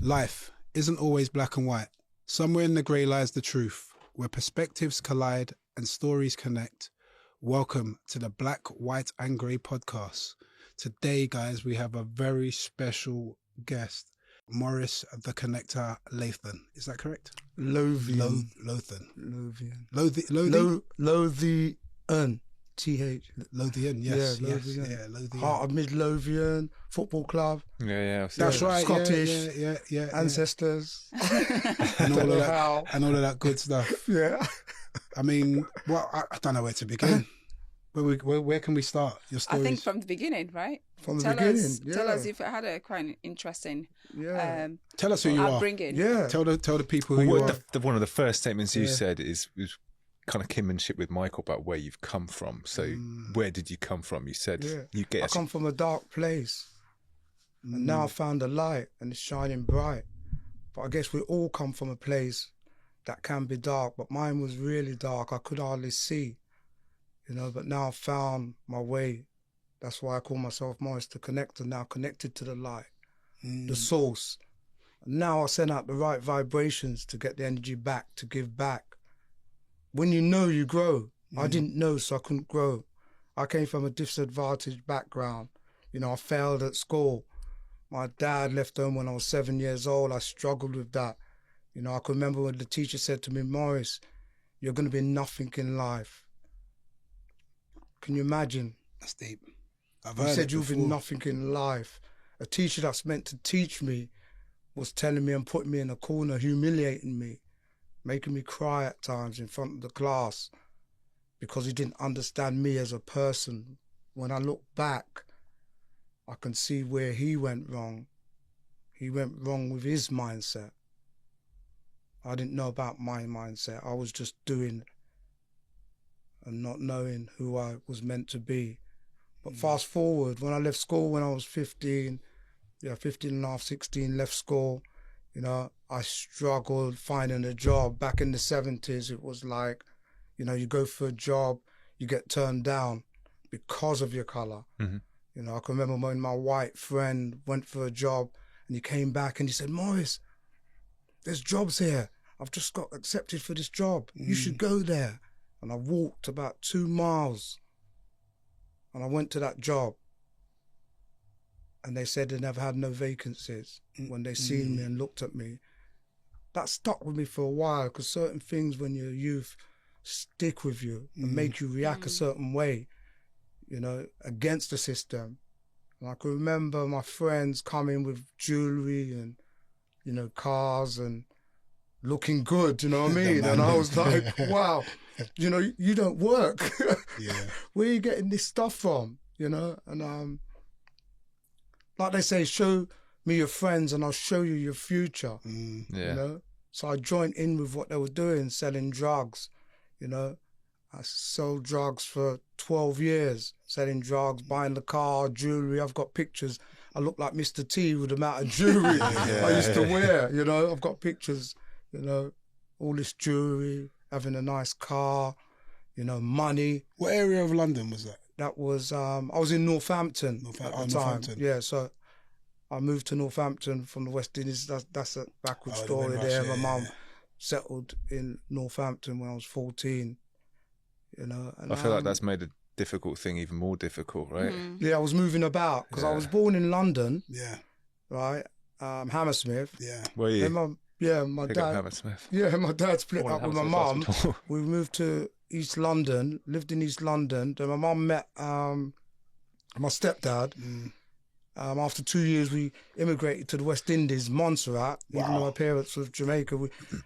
Life isn't always black and white. Somewhere in the grey lies the truth, where perspectives collide and stories connect. Welcome to the Black, White and Grey podcast. Today, guys, we have a very special guest, Morris the Connector Lathan. Is that correct? Lothian. Lothian. TH. Lothian, yes. Yeah, yes. Lothian. Yeah, Lothian. Heart of Midlothian Football Club. Yeah. That's right. Scottish. Yeah. Ancestors. And all of that good stuff. Yeah. I mean, well, I don't know where to begin. Where can we start? Your stories? I think from the beginning, right? From the beginning. Tell us if it had a quite interesting. Tell us who you upbringing. are. Yeah. Tell the people who you are. One of the first statements you said was kind of kinship with Michael about where you've come from. So where did you come from? You said I come from a dark place, and now I found a light and it's shining bright. But I guess we all come from a place that can be dark, but mine was really dark. I could hardly see, but now I found my way. That's why I call myself Morris the Connector, now connected to the light, the source. Now I send out the right vibrations to get the energy back, to give back. When you know, you grow. I didn't know, so I couldn't grow. I came from a disadvantaged background. I failed at school. My dad left home when I was 7 years old. I struggled with that. I can remember when the teacher said to me, Morris, you're going to be nothing in life. Can you imagine? That's deep. He said you'll be nothing in life. A teacher that's meant to teach me was telling me and putting me in a corner, humiliating me, making me cry at times in front of the class because he didn't understand me as a person. When I look back, I can see where he went wrong. He went wrong with his mindset. I didn't know about my mindset. I was just doing and not knowing who I was meant to be. But fast forward, when I left school when I was 15 and a half, 16, left school, I struggled finding a job. Back in the 70s, it was like, you go for a job, you get turned down because of your colour. Mm-hmm. I can remember when my white friend went for a job and he came back and he said, Morris, there's jobs here. I've just got accepted for this job. You should go there. And I walked about 2 miles and I went to that job. And they said they never had no vacancies. When they seen me and looked at me, that stuck with me for a while, because certain things when you're youth stick with you and make you react a certain way, against the system. And I can remember my friends coming with jewellery and, cars and looking good, you know what I mean? And I was like, wow, you don't work. Where are you getting this stuff from? And like they say, show me your friends and I'll show you your future. So I joined in with what they were doing, selling drugs. I sold drugs for 12 years, selling drugs, buying the car, jewellery. I've got pictures. I look like Mr. T with the amount of jewellery I used to wear. I've got pictures, all this jewellery, having a nice car, money. What area of London was that? That was, I was in Northampton at the time. Northampton. Yeah, so I moved to Northampton from the West Indies. That's a backward story there. My mum settled in Northampton when I was 14, And I feel like that's made a difficult thing even more difficult, right? Yeah, I was moving about because I was born in London. Yeah. Right? Hammersmith. Yeah. Were you? And my Pick dad. up Hammersmith. Yeah, my dad split Born up in with my Hammersmith mum. Hospital. We moved to East London, lived in East London. Then my mum met my stepdad. After 2 years, we immigrated to the West Indies, Montserrat. Wow. Even though my parents were Jamaica.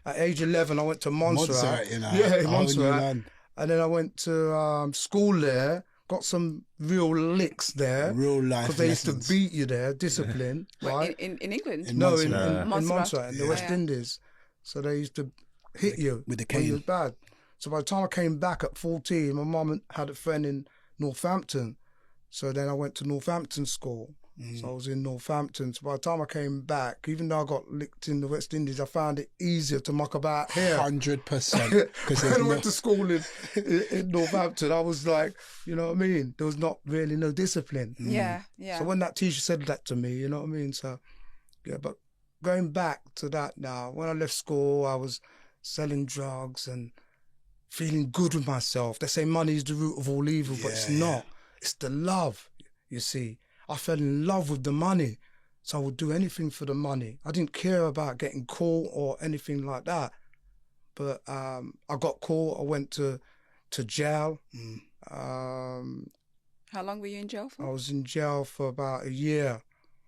At age 11, I went to Montserrat. Yeah, in Montserrat. And then I went to school there, got some real licks there. Real life because they used lessons. to beat you there, discipline, right? In England? In No, Montserrat. in Montserrat. Montserrat, in the West Indies. So they used to hit you with the when you cane. was bad. So by the time I came back at 14, my mum had a friend in Northampton. So then I went to Northampton school. So I was in Northampton. So by the time I came back, even though I got licked in the West Indies, I found it easier to muck about here. 100%. Because When I went to school in Northampton, I was like, you know what I mean? There was not really no discipline. Yeah. So when that teacher said that to me, you know what I mean? So, yeah, but going back to that now, when I left school, I was selling drugs and feeling good with myself. They say money is the root of all evil, but it's not. It's the love, you see. I fell in love with the money, so I would do anything for the money. I didn't care about getting caught or anything like that. But I got caught. I went to jail. How long were you in jail for? I was in jail for about a year.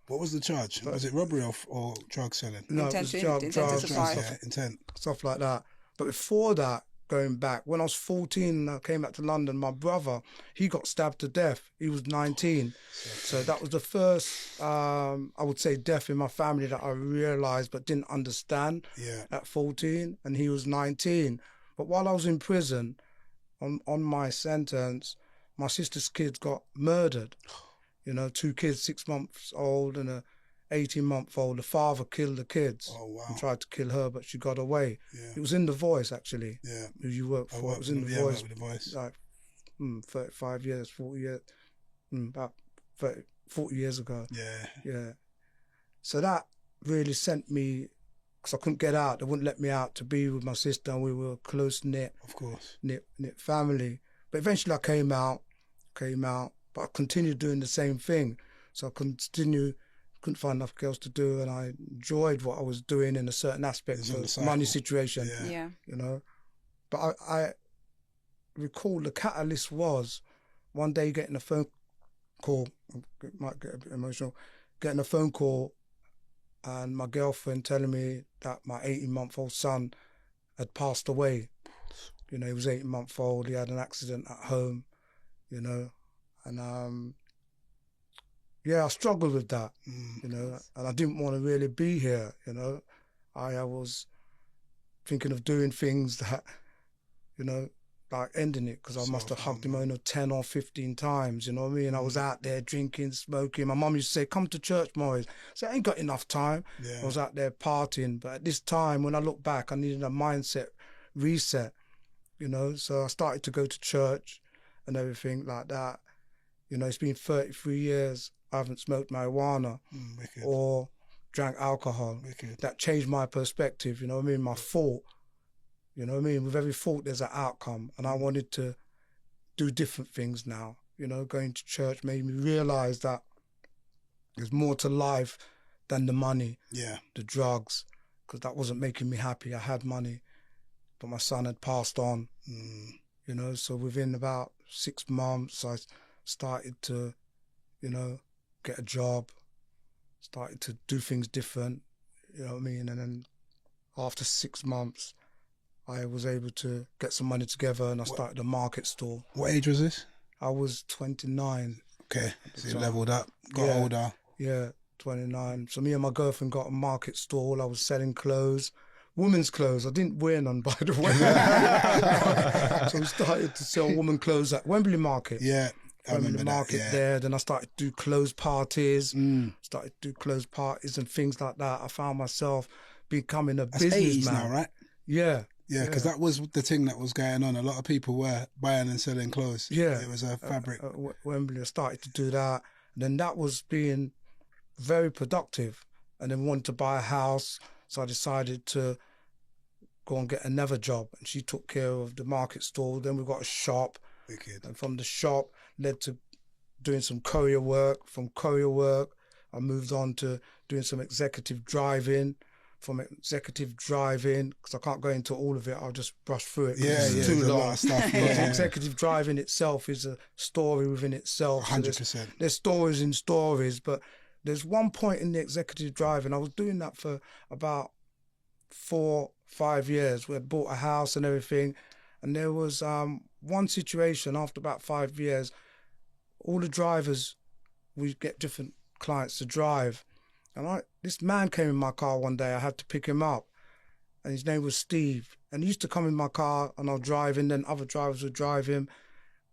What was the charge? Was it robbery or drug selling? No, Intent it to- was intent to supply. Intent. stuff like that. But before that, going back, when I was 14 and I came back to London, my brother, he got stabbed to death. He was 19. So that was the first, I would say, death in my family that I realised but didn't understand at 14, and he was 19. But while I was in prison, on my sentence, my sister's kids got murdered. You know, 2 kids, 6 months old and a 18-month-old. The father killed the kids. Oh, wow. And tried to kill her, but she got away. Yeah. It was in The Voice, actually. Yeah. Who you worked for. It was in The Voice. Like 35 years, 40 years, about 40 years ago. Yeah. Yeah. So that really sent me, because I couldn't get out. They wouldn't let me out to be with my sister, and we were a close-knit, Of course. knit family. But eventually I came out, but I continued doing the same thing. So I couldn't find enough else to do, and I enjoyed what I was doing in a certain aspect It's on the of cycle. money situation, Yeah. you know. But I recall the catalyst was one day getting a phone call, might get a bit emotional, getting a phone call and my girlfriend telling me that my 18-month-old son had passed away. You know, he was 18-month-old, he had an accident at home, you know, and I struggled with that, you know, and I didn't want to really be here, you know. I was thinking of doing things that, you know, like ending it, because I must have hugged him only 10 or 15 times, you know what I mean? I was out there drinking, smoking. My mum used to say, come to church, Morris. I said, I ain't got enough time. Yeah. I was out there partying. But at this time, when I look back, I needed a mindset reset, you know? So I started to go to church and everything like that. You know, it's been 33 years. I haven't smoked marijuana or drank alcohol. That changed my perspective, you know what I mean? My thought. You know what I mean? With every thought, there's an outcome. And I wanted to do different things now. You know, going to church made me realise that there's more to life than the money, the drugs, because that wasn't making me happy. I had money, but my son had passed on. You know, so within about 6 months, I started to, you know, get a job, started to do things different, you know what I mean? And then after 6 months, I was able to get some money together and I started a market store. What age was this? I was 29. Okay, so you leveled up, got older. Yeah, 29. So me and my girlfriend got a market store. I was selling clothes, women's clothes. I didn't wear none, by the way. So we started to sell women's clothes at Wembley Market. Yeah, I remember the that, market there. Then I started to do clothes parties, and things like that. I found myself becoming a businessman. now, right? Yeah. Yeah, because that was the thing that was going on. A lot of people were buying and selling clothes. Yeah. It was a fabric. Wembley, I started to do that. And then that was being very productive. And then wanted to buy a house. So I decided to go and get another job. And she took care of the market store. Then we got a shop. Wicked. And from the shop led to doing some courier work. From courier work, I moved on to doing some executive driving. From executive driving, because I can't go into all of it, I'll just brush through it. It's too long. A lot of stuff. Executive driving itself is a story within itself. 100%. So there's stories in stories, but there's one point in the executive driving, I was doing that for about 4-5 years. We had bought a house and everything, and there was one situation after about 5 years, all the drivers, we get different clients to drive. And this man came in my car one day. I had to pick him up. And his name was Steve. And he used to come in my car and I'll drive him. Then other drivers would drive him.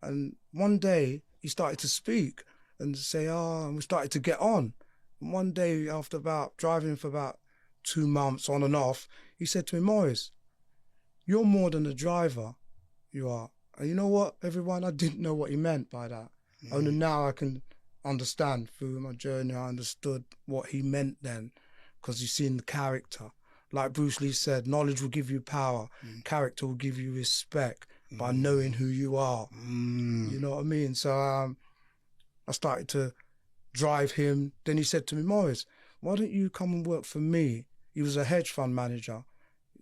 And one day he started to speak and say, and we started to get on. And one day after about driving for about 2 months on and off, he said to me, Morris, you're more than a driver. You are. And you know what, everyone? I didn't know what he meant by that. Only now I can understand. Through my journey, I understood what he meant then. because you've seen the character. Like Bruce Lee said, knowledge will give you power. Character will give you respect by knowing who you are. You know what I mean? So I started to drive him. Then he said to me, Morris, why don't you come and work for me? He was a hedge fund manager,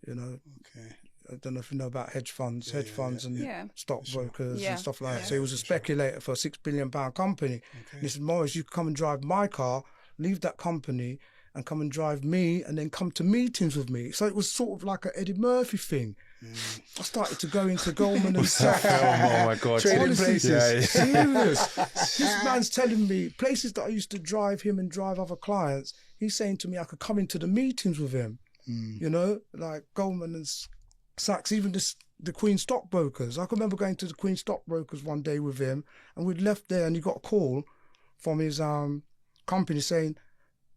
you know. Okay. I don't know if you know about hedge funds and stockbrokers and stuff like that. So he was a speculator for a £6 billion company. Okay. And he said, Morris, you come and drive my car, leave that company and come and drive me and then come to meetings with me. So it was sort of like an Eddie Murphy thing. I started to go into Goldman and Sachs. Oh my God. Trading places. Serious. This man's telling me places that I used to drive him and drive other clients. He's saying to me I could come into the meetings with him. You know, like Goldman and Sachs, even the Queen stockbrokers. I can remember going to the Queen stockbrokers one day with him, and we'd left there, and he got a call from his company saying,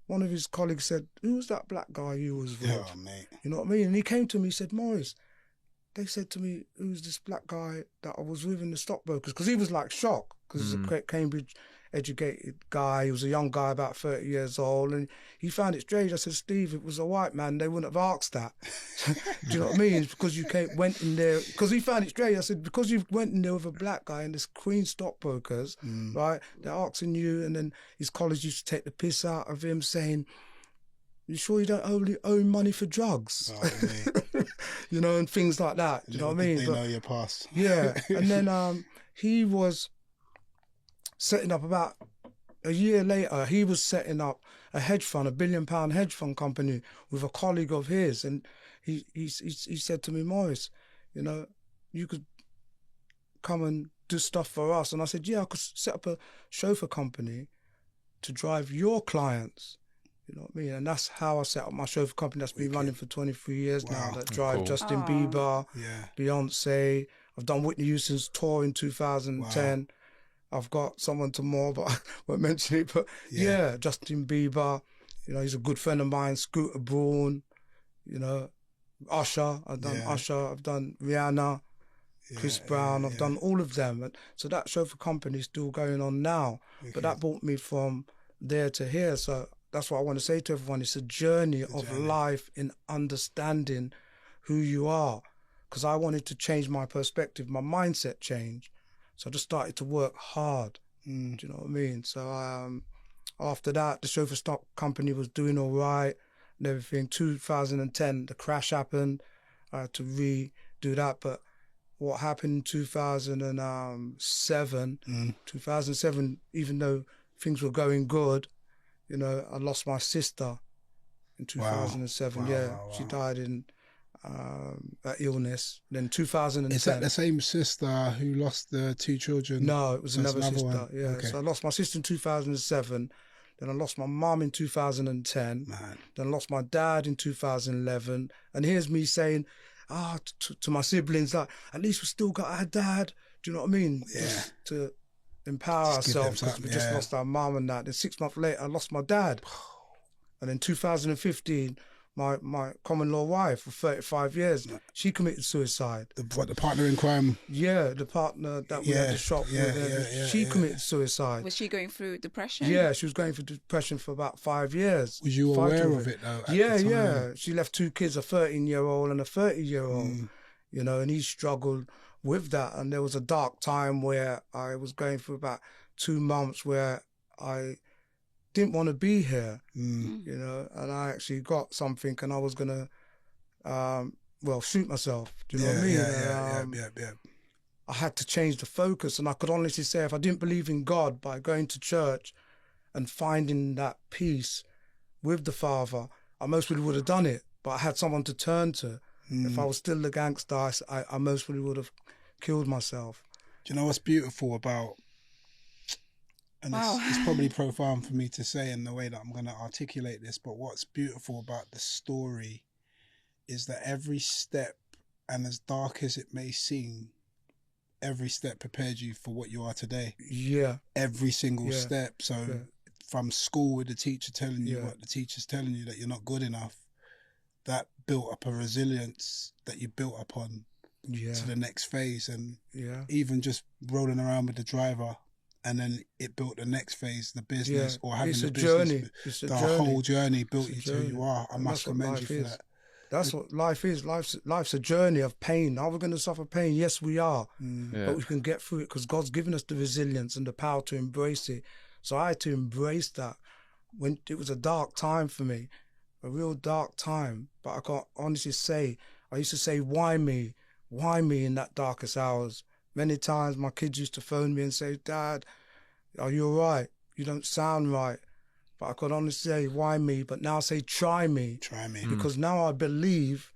one of his colleagues said, "Who's that black guy you was with?" Oh, mate. You know what I mean? And he came to me, he said, "Morris, they said to me, who's this black guy that I was with in the stockbrokers?" Because he was like shocked, because he's a Cambridge educated guy. He was a young guy, about 30 years old, and he found it strange. I said, "Steve, if it was a white man, they wouldn't have asked that." Do you know what I mean? It's because you went in there, because he found it strange. I said, because you went in there with a black guy and this Queen stockbrokers, right? They're asking you, and then his colleagues used to take the piss out of him, saying, "You sure you don't only owe money for drugs?" Oh, You know, and things like that. Do you know what I mean? They know your past. Yeah. And then he was setting up, about a year later, he was setting up a hedge fund, £1 billion hedge fund company with a colleague of his. And he said to me, "Morris, you know, you could come and do stuff for us." And I said, "Yeah, I could set up a chauffeur company to drive your clients." You know what I mean? And that's how I set up my chauffeur company that's been running for 23 years now, that drive Justin Bieber, Beyonce. I've done Whitney Houston's tour in 2010. I've got someone tomorrow, but I won't mention it. But yeah, Justin Bieber, you know, he's a good friend of mine. Scooter Braun, you know, Usher. I've done Usher. I've done Rihanna, Chris Brown. I've done all of them. And so that chauffeur company is still going on now. But that brought me from there to here. So that's what I want to say to everyone. It's a journey of life in understanding who you are. Because I wanted to change my perspective, my mindset changed. So I just started to work hard. Do you know what I mean? So after that, the chauffeur stock company was doing all right and everything. 2010, the crash happened. I had to redo that. But what happened in 2007, even though things were going good, you know, I lost my sister in 2007. She died in that illness. Then 2010. Is that the same sister who lost the 2 children? No, it was another sister. One. Yeah. Okay. So I lost my sister in 2007. Then I lost my mum in 2010. Man. Then I lost my dad in 2011. And here's me saying, to my siblings, like, at least we still got our dad. Do you know what I mean? Yeah. Just to empower ourselves, because we just lost our mum and that. Then 6 months later, I lost my dad. And in 2015, my common law wife for 35 years, she committed suicide. The partner in crime? Yeah, the partner that we had the shop with, she committed suicide. Was she going through depression? Yeah, she was going through depression for about 5 years. Was you aware of it though? Yeah. She left 2 kids, a 13-year-old and a 30-year-old, you know, and he struggled with that. And there was a dark time where I was going through about 2 months where I didn't want to be here, you know, and I actually got something and I was going to, shoot myself. Do you know what I mean? Yeah. I had to change the focus, and I could honestly say if I didn't believe in God, by going to church and finding that peace with the Father, I most probably would have done it, but I had someone to turn to. If I was still the gangster, I most probably would have killed myself. Do you know what's beautiful about, and it's probably profound for me to say in the way that I'm going to articulate this, but what's beautiful about the story is that every step, and as dark as it may seem, every step prepared you for what you are today. Yeah. Every single step. So from school with the teacher telling you what the teacher's telling you, that you're not good enough, that built up a resilience that you built upon to the next phase. And even just rolling around with the driver and then it built the next phase, the business, or having it's the a business. journey. It's a the journey. whole journey built It's a you to who journey. you are. I And must that's what commend you life for is. that. That's what life is. Life's a journey of pain. Are we going to suffer pain? Yes, we are. But we can get through it because God's given us the resilience and the power to embrace it. So I had to embrace that when it was a dark time for me, a real dark time. But I can't honestly say, I used to say, why me? Why me in that darkest hours? Many times my kids used to phone me and say, Dad, are you all right? You don't sound right. But I could honestly say, why me? But now I say, try me. Try me. Because now I believe,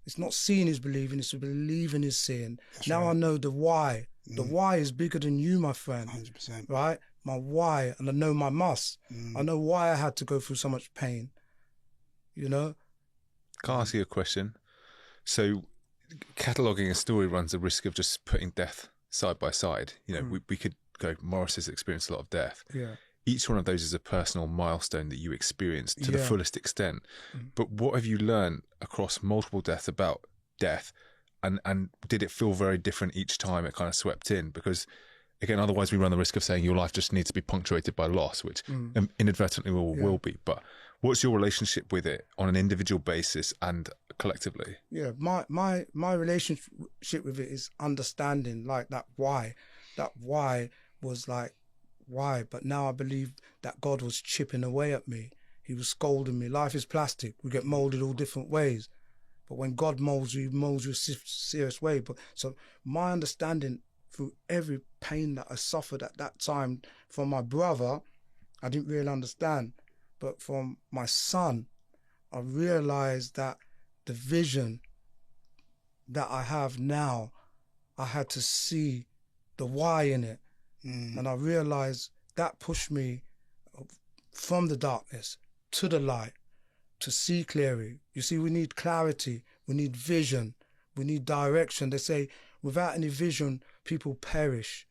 it's not seeing is believing, it's believing is seeing. Now right. I know the why. The why is bigger than you, my friend. 100%. Right? My why, and I know my must. I know why I had to go through so much pain. You know? Can I ask you a question? So, cataloguing a story runs the risk of just putting death side by side. You know, we could go, Morris has experienced a lot of death. Yeah. Each one of those is a personal milestone that you experienced to the fullest extent. But what have you learned across multiple deaths about death? And did it feel very different each time it kind of swept in? Because, again, otherwise we run the risk of saying your life just needs to be punctuated by loss, which inadvertently will be. But what's your relationship with it on an individual basis and collectively? Yeah, my relationship with it is understanding, like that why. That why was like, why? But now I believe that God was chipping away at me. He was scolding me. Life is plastic. We get molded all different ways. But when God molds you a serious way. But so my understanding through every pain that I suffered at that time from my brother, I didn't really understand. But from my son, I realized that the vision that I have now, I had to see the why in it. And I realized that pushed me from the darkness to the light, to see clearly. You see, we need clarity, we need vision, we need direction. They say, without any vision, people perish.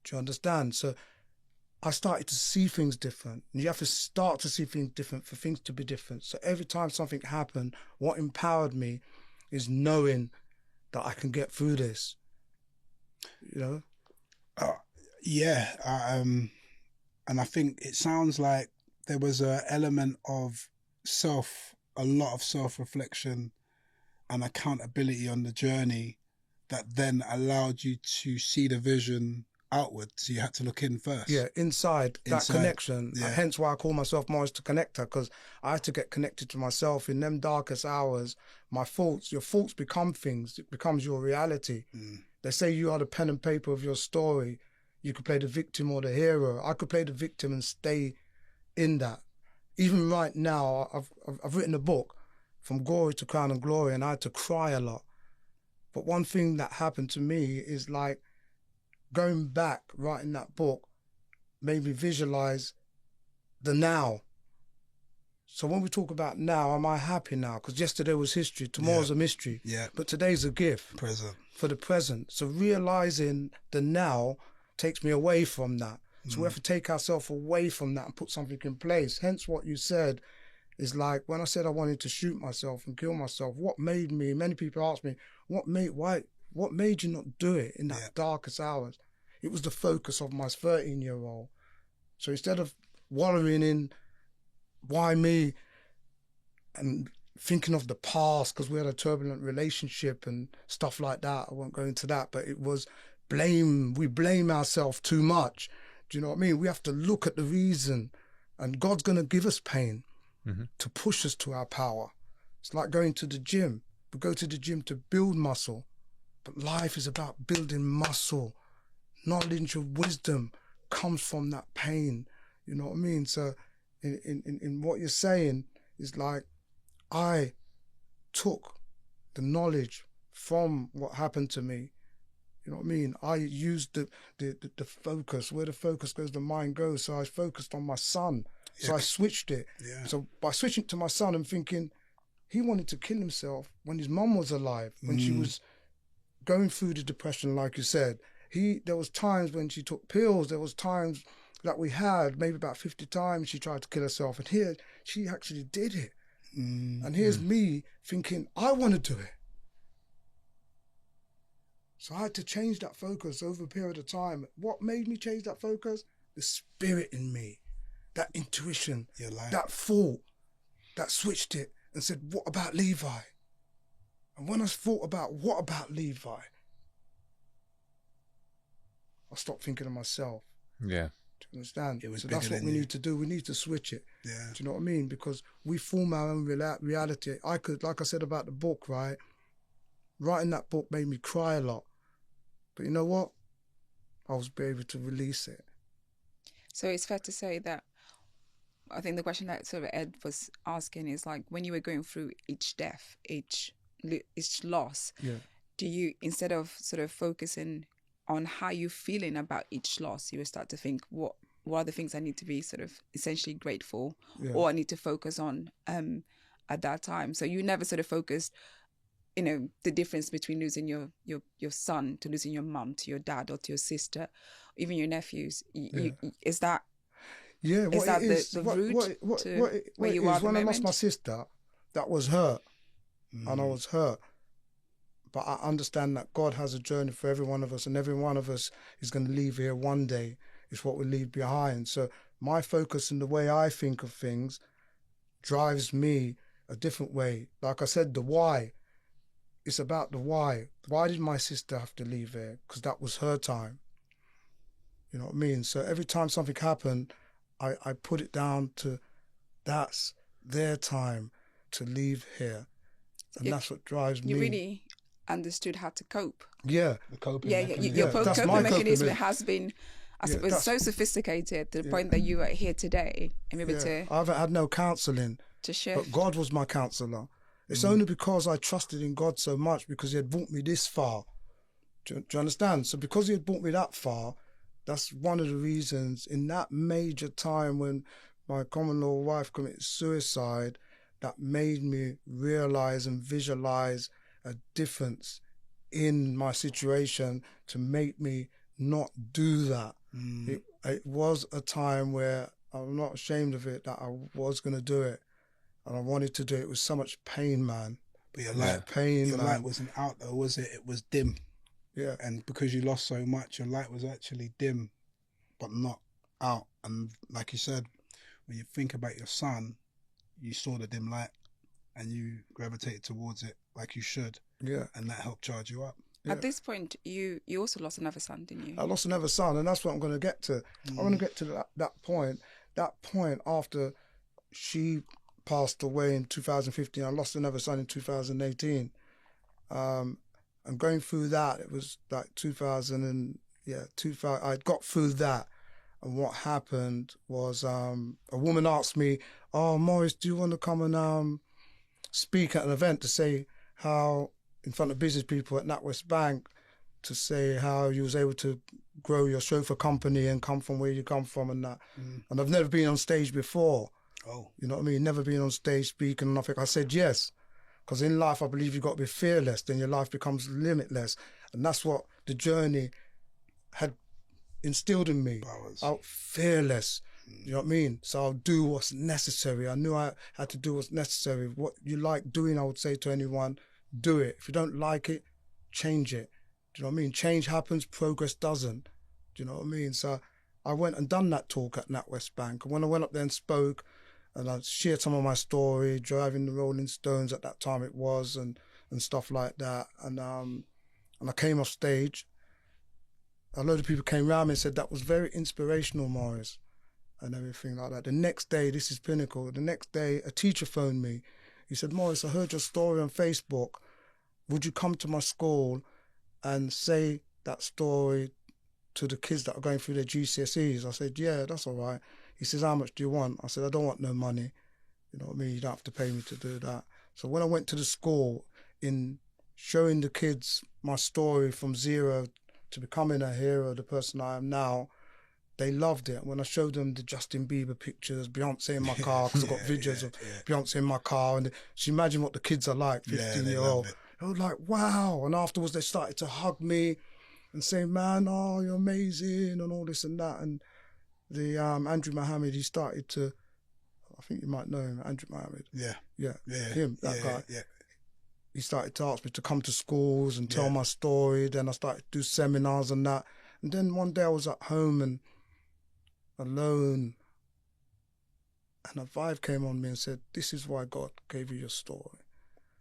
Do you understand? So I started to see things different. And you have to start to see things different for things to be different. So every time something happened, what empowered me is knowing that I can get through this. You know? And I think it sounds like there was an element of a lot of self-reflection and accountability on the journey that then allowed you to see the vision outward. So you had to look in first. Yeah, inside. That connection. Yeah. Hence why I call myself Morris the Connector, because I had to get connected to myself in them darkest hours. My faults, your faults become things. It becomes your reality. They say you are the pen and paper of your story. You could play the victim or the hero. I could play the victim and stay in that. Even right now, I've written a book, From Glory to Crown and Glory, and I had to cry a lot. But one thing that happened to me is like going back, writing that book, made me visualize the now. So when we talk about now, am I happy now? Because yesterday was history, tomorrow's a mystery. Yeah. But today's a gift. Present. For the present. So realizing the now takes me away from that. So we have to take ourselves away from that and put something in place. Hence what you said is like, when I said I wanted to shoot myself and kill myself, what made me, many people ask me, what made you not do it in that darkest hours? It was the focus of my 13-year-old. So instead of wallowing in why me and thinking of the past, because we had a turbulent relationship and stuff like that, I won't go into that, but it was we blame ourselves too much. Do you know what I mean? We have to look at the reason, and God's going to give us pain to push us to our power. It's like going to the gym. We go to the gym to build muscle, but life is about building muscle. Knowledge and wisdom comes from that pain. You know what I mean? So in what you're saying is like, I took the knowledge from what happened to me. You know what I mean? I used the focus. Where the focus goes, the mind goes. So I focused on my son. So I switched it. Yeah. So by switching to my son and thinking, he wanted to kill himself when his mum was alive, when she was going through the depression, like you said. There was times when she took pills. There was times that we had, maybe about 50 times she tried to kill herself. And here, she actually did it. And here's me thinking, I want to do it. So I had to change that focus over a period of time. What made me change that focus? The spirit in me, that intuition, that thought, that switched it and said, what about Levi? And when I thought about what about Levi, I stopped thinking of myself. Yeah. Do you understand? It was so that's what we need to do. We need to switch it. Yeah. Do you know what I mean? Because we form our own reality. I could, like I said about the book, right? Writing that book made me cry a lot. But you know what? I was able to release it. So it's fair to say that I think the question that sort of Ed was asking is like, when you were going through each death, each loss, do you, instead of sort of focusing on how you're feeling about each loss, you would start to think, what are the things I need to be sort of essentially grateful or I need to focus on at that time? So you never sort of focused, you know, the difference between losing your son to losing your mum to your dad or to your sister, even your nephews. Is that the route to where you are at the when moment? I lost my sister, that was hurt, and I was hurt. But I understand that God has a journey for every one of us, and every one of us is going to leave here one day. It's what we leave behind. So my focus and the way I think of things drives me a different way. Like I said, the why. It's about the why. Why did my sister have to leave here? Because that was her time. You know what I mean? So every time something happened, I put it down to that's their time to leave here. And that's what drives me. You really understood how to cope. Yeah. The coping mechanism. Your coping mechanism has been, I suppose, so sophisticated to the point that you are here today and able to... I haven't had no counselling. To shift. But God was my counsellor. It's only because I trusted in God so much, because he had brought me this far. Do you understand? So because he had brought me that far, that's one of the reasons in that major time when my common law wife committed suicide, that made me realise and visualise a difference in my situation to make me not do that. It was a time where I'm not ashamed of it, that I was going to do it. And I wanted to do it with so much pain, man. But your light wasn't out though, was it? It was dim. Yeah. And because you lost so much, your light was actually dim, but not out. And like you said, when you think about your son, you saw the dim light and you gravitated towards it like you should. Yeah. And that helped charge you up. Yeah. At this point, you also lost another son, didn't you? I lost another son, and that's what I'm going to get to. I'm going to get to that point. That point after she passed away in 2015. I lost another son in 2018. And going through that, it was like 2000. I got through that. And what happened was a woman asked me, "Oh, Maurice, do you want to come and speak at an event to say how, in front of business people at NatWest Bank, to say how you was able to grow your chauffeur company and come from where you come from and that." And I've never been on stage before. Oh. You know what I mean? Never been on stage speaking and nothing. I said yes. Because in life, I believe you've got to be fearless, then your life becomes limitless. And that's what the journey had instilled in me. Fearless. You know what I mean? So I'll do what's necessary. I knew I had to do what's necessary. What you like doing, I would say to anyone, do it. If you don't like it, change it. Do you know what I mean? Change happens, progress doesn't. Do you know what I mean? So I went and done that talk at NatWest Bank. And when I went up there and spoke, and I shared some of my story, driving the Rolling Stones at that time it was, and stuff like that. And I came off stage. A load of people came around me and said, "That was very inspirational, Maurice," and everything like that. The next day, this is pinnacle. The next day, a teacher phoned me. He said, "Maurice, I heard your story on Facebook. Would you come to my school and say that story to the kids that are going through their GCSEs?" I said, "Yeah, that's all right." He says, "How much do you want?" I said, "I don't want no money. You know what I mean? You don't have to pay me to do that." So when I went to the school, in showing the kids my story from zero to becoming a hero, the person I am now, they loved it. When I showed them the Justin Bieber pictures, Beyonce in my car, because I've got videos of Beyonce in my car, and she imagine what the kids are like, 15-year-old. They were like, wow. And afterwards they started to hug me and say, "Man, oh, you're amazing," and all this and that. And the Andrew Mohammed, he started to, I think you might know him, Andrew Mohammed. Yeah. Him, that guy. Yeah. he started to ask me to come to schools and tell my story. Then I started to do seminars and that. And then one day I was at home and alone, and a vibe came on me and said, this is why God gave you your story.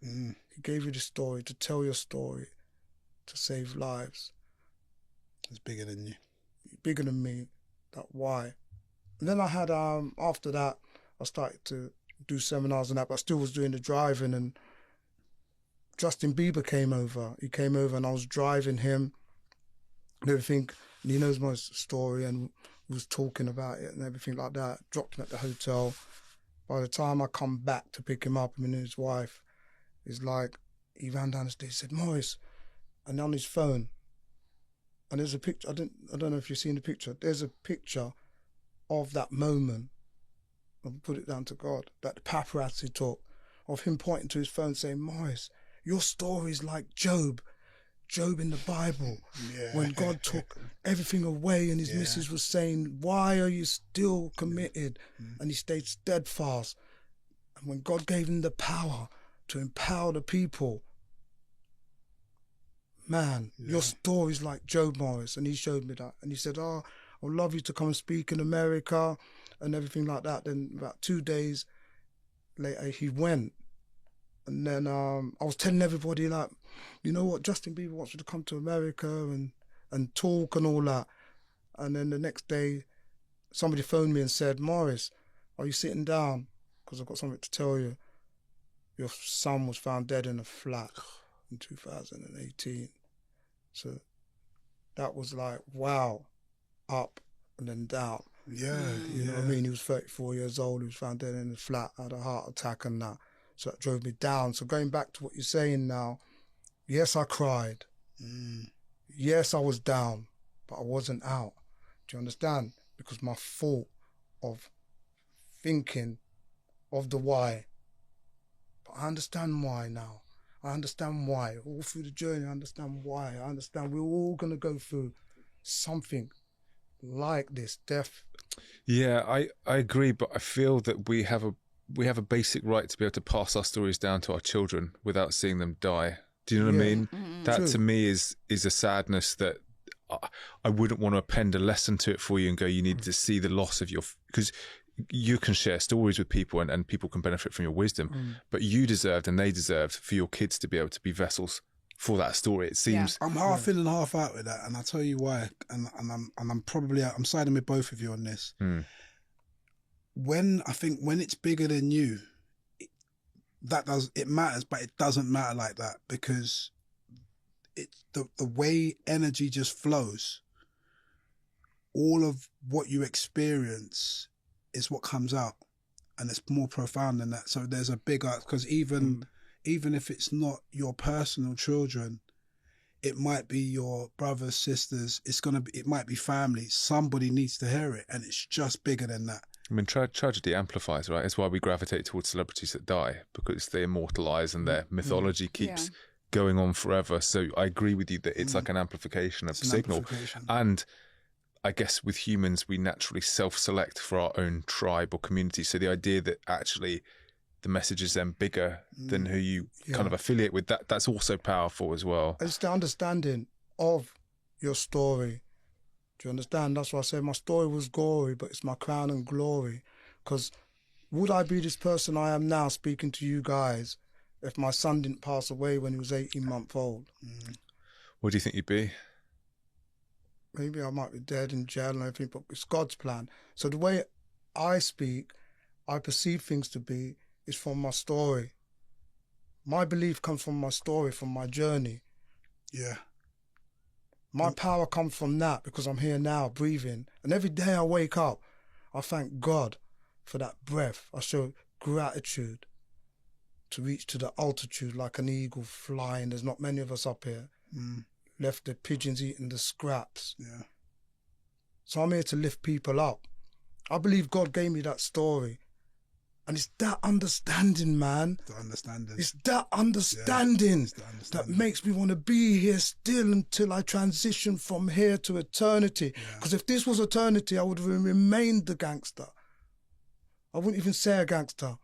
He gave you the story to tell your story, to save lives. It's bigger than you. Bigger than me. That why. And then I had, after that, I started to do seminars and that, but I still was doing the driving, and Justin Bieber came over. He came over and I was driving him and everything, and he knows my story and was talking about it and everything like that. Dropped him at the hotel. By the time I come back to pick him up, him and his wife, it's like, he ran down the stairs, said, Maurice, and on his phone, and there's a picture, I don't know if you've seen the picture, there's a picture of that moment, I'll put it down to God, that the paparazzi took, of him pointing to his phone saying, Maurice, your story is like Job in the Bible, when God took everything away and his missus was saying, why are you still committed? And he stayed steadfast. And when God gave him the power to empower the people, man, your story's like Job, Maurice. And he showed me that. And he said, I would love you to come and speak in America and everything like that. Then about 2 days later, he went. And then I was telling everybody, like, you know what, Justin Bieber wants you to come to America and talk and all that. And then the next day, somebody phoned me and said, Maurice, are you sitting down? Because I've got something to tell you. Your son was found dead in a flat in 2018. So that was like, wow, up and then down. Yeah. You know what I mean? He was 34 years old. He was found dead in a flat, had a heart attack and that. So that drove me down. So going back to what you're saying now, yes, I cried. Yes, I was down, but I wasn't out. Do you understand? Because my thought of thinking of the why. But I understand why now. I understand why. All through the journey, I understand why. I understand we're all going to go through something like this, death. Yeah, I agree, but I feel that we have a basic right to be able to pass our stories down to our children without seeing them die. Do you know what I mean? That True. to me is a sadness that I wouldn't want to append a lesson to it for you and go, you need to see the loss of your, because you can share stories with people and people can benefit from your wisdom, but you deserved and they deserved for your kids to be able to be vessels for that story. It seems I'm half in and half out with that, and I'll tell you why. And I'm siding with both of you on this. When it's bigger than you, it matters, but it doesn't matter like that, because it's the way energy just flows. All of what you experience is what comes out, and it's more profound than that. So there's a bigger, because even if it's not your personal children, it might be your brothers, sisters. It might be family. Somebody needs to hear it, and it's just bigger than that. I mean, tragedy amplifies, right? It's why we gravitate towards celebrities that die, because they immortalise and their mythology keeps going on forever. So I agree with you that it's like an amplification of signal. And I guess with humans, we naturally self-select for our own tribe or community. So the idea that actually the message is then bigger than who you kind of affiliate with, that's also powerful as well. It's the understanding of your story. Do you understand? That's why I say my story was gory, but it's my crown and glory. Because would I be this person I am now speaking to you guys if my son didn't pass away when he was 18 months old? What do you think you'd be? Maybe I might be dead in jail and everything, but it's God's plan. So the way I speak, I perceive things to be, is from my story. My belief comes from my story, from my journey. Yeah. My power comes from that, because I'm here now, breathing. And every day I wake up, I thank God for that breath. I show gratitude to reach to the altitude like an eagle flying. There's not many of us up here. Left the pigeons eating the scraps. Yeah. So I'm here to lift people up. I believe God gave me that story. And it's that understanding, man. The understanding. It's that understanding, it's the understanding that makes me want to be here still until I transition from here to eternity. Because if this was eternity, I would have remained the gangster. I wouldn't even say a gangster.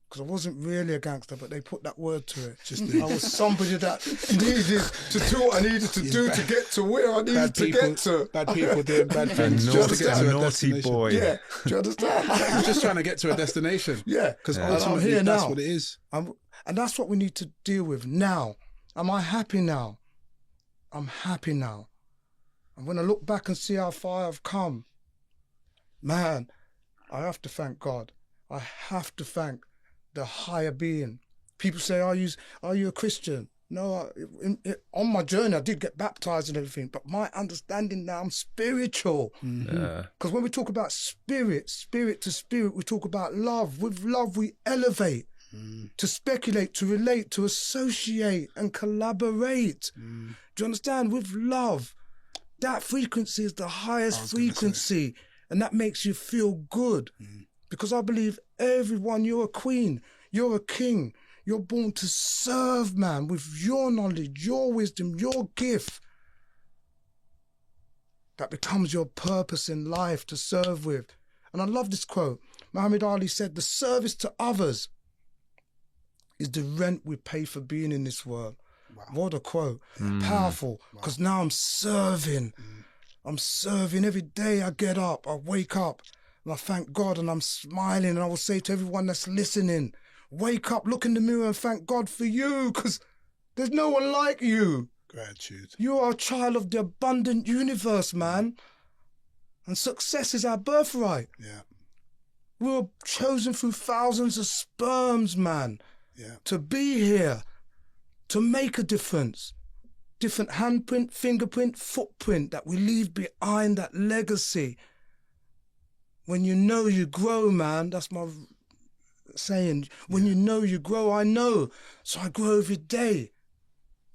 because I wasn't really a gangster, but they put that word to it. I was somebody that needed to do what I needed to do to get to where I needed to get to. Bad people doing bad things. Just to get to a naughty boy. Yeah, do you understand? I'm just trying to get to a destination. Yeah, because ultimately here that's now. what it is. And that's what we need to deal with now. Am I happy now? I'm happy now. And when I look back and see how far I've come, man, I have to thank God. I have to thank the higher being. People say, are you a Christian? No, on my journey, I did get baptized and everything, but my understanding now, I'm spiritual. Because when we talk about spirit to spirit, we talk about love. With love, we elevate. To speculate, to relate, to associate and collaborate. Do you understand? With love, that frequency is the highest frequency, and that makes you feel good. Because I believe everyone, you're a queen, you're a king, you're born to serve, man, with your knowledge, your wisdom, your gift. That becomes your purpose in life to serve with. And I love this quote. Muhammad Ali said, the service to others is the rent we pay for being in this world. Wow. What a quote. Powerful. Because now I'm serving. I'm serving. Every day I get up, I wake up, and I thank God, and I'm smiling. And I will say to everyone that's listening, wake up, look in the mirror and thank God for you, because there's no one like you. Gratitude. You are a child of the abundant universe, man. And success is our birthright. Yeah. We were chosen through thousands of sperms, man. Yeah. To be here, to make a difference. Different handprint, fingerprint, footprint that we leave behind, that legacy. When you know, you grow, man. That's my saying. When you know, you grow. I know. So I grow every day.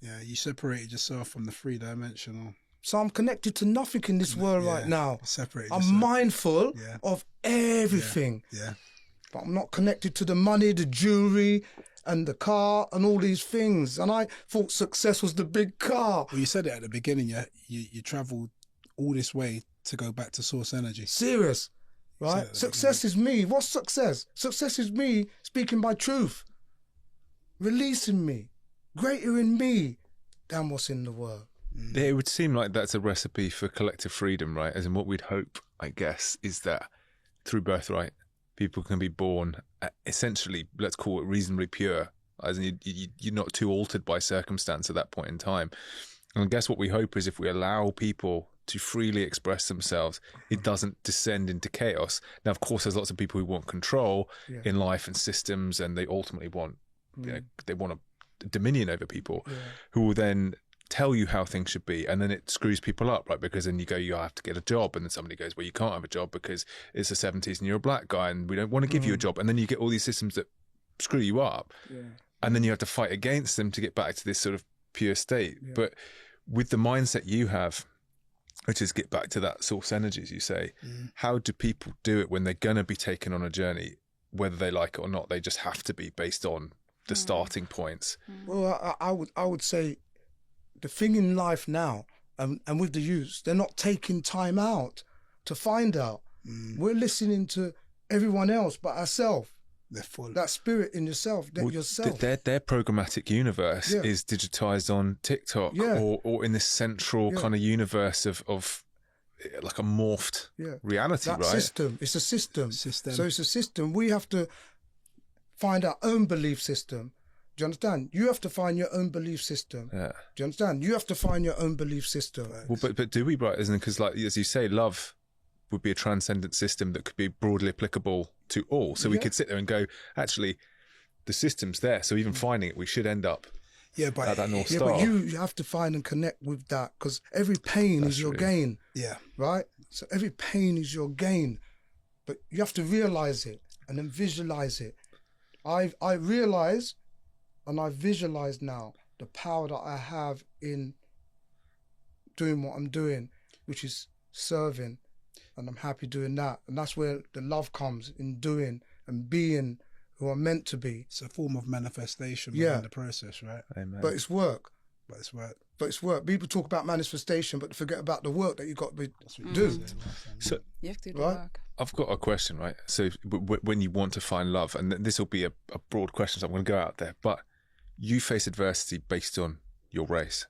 Yeah, you separated yourself from the three-dimensional. So I'm connected to nothing in this world right now. I'm mindful of everything. Yeah. But I'm not connected to the money, the jewelry, and the car and all these things. And I thought success was the big car. Well, you said it at the beginning, yeah? You travelled all this way to go back to source energy. Serious, right? Success is me. What's success? Success is me speaking my truth, releasing me, greater in me than what's in the world. Yeah, it would seem like that's a recipe for collective freedom, right? As in what we'd hope, I guess, is that through birthright, people can be born essentially, let's call it reasonably pure, as in you're not too altered by circumstance at that point in time. And I guess what we hope is if we allow people to freely express themselves, it doesn't descend into chaos. Now, of course, there's lots of people who want control in life and systems, and they ultimately want, they want a dominion over people who will then tell you how things should be, and then it screws people up, right? Because then you go, you have to get a job, and then somebody goes, well, you can't have a job because it's the 70s and you're a black guy and we don't want to give you a job, and then you get all these systems that screw you up, and then you have to fight against them to get back to this sort of pure state. But with the mindset you have, which is get back to that source energy, as you say, how do people do it when they're going to be taken on a journey, whether they like it or not? They just have to be based on the starting points. Well, I would say the thing in life now, and with the youths, they're not taking time out to find out. We're listening to everyone else but ourselves. They're full. That spirit in yourself, yourself. Their programmatic universe is digitized on TikTok or in this central kind of universe of like a morphed reality, that right? System. It's a system. So it's a system. We have to find our own belief system. Do you understand? You have to find your own belief system. Yeah. Do you understand? You have to find your own belief system. Well, but do we, right? Isn't it? Because, like as you say, love would be a transcendent system that could be broadly applicable to all. So we could sit there and go, actually, the system's there. So even finding it, we should end up at that North Star. But you have to find and connect with that, because every pain is your gain. Yeah. Right? So every pain is your gain. But you have to realise it and then visualise it. I realise and I visualise now the power that I have in doing what I'm doing, which is serving. And I'm happy doing that. And that's where the love comes, in doing and being who I'm meant to be. It's a form of manifestation within the process, right? Amen. But it's work. But it's work. But it's work. People talk about manifestation, but forget about the work that you got to That's what you do. said last time. So You have to do the Right. work. I've got a question, right? So when you want to find love, and this will be a broad question, so I'm going to go out there, but you face adversity based on your race.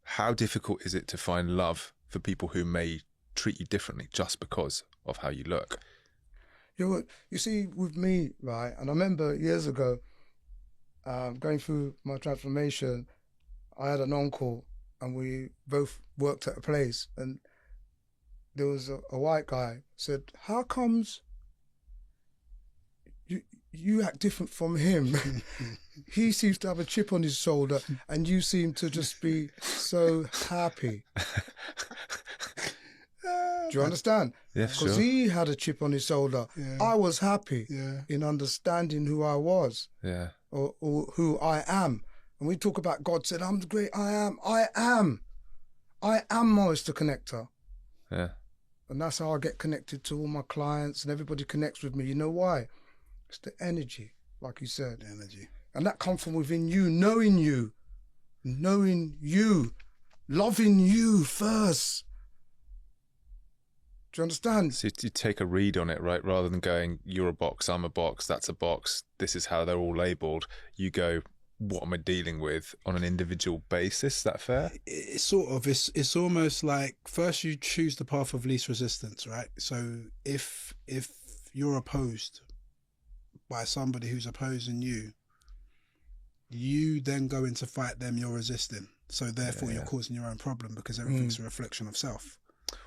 How difficult is it to find love for people who may treat you differently just because of how you look? You see, with me, right, and I remember years ago, going through my transformation, I had an uncle and we both worked at a place, and there was a white guy said, how comes you act different from him? He seems to have a chip on his shoulder and you seem to just be so happy. Do you understand? Yeah, Because sure. he had a chip on his shoulder. Yeah. I was happy Yeah. in understanding who I was Yeah. or who I am. And we talk about God said, I'm the great I am. I am Morris the connector. Yeah. And that's how I get connected to all my clients and everybody connects with me. You know why? It's the energy, like you said. The energy. And that comes from within you, knowing you, loving you first. Do you understand? So you take a read on it, right? Rather than going, you're a box, I'm a box, that's a box, this is how they're all labelled. You go, what am I dealing with on an individual basis? Is that fair? It's sort of, it's almost like first you choose the path of least resistance, right? So if you're opposed by somebody who's opposing you, you then go in to fight them you're resisting. So therefore you're causing your own problem because everything's a reflection of self.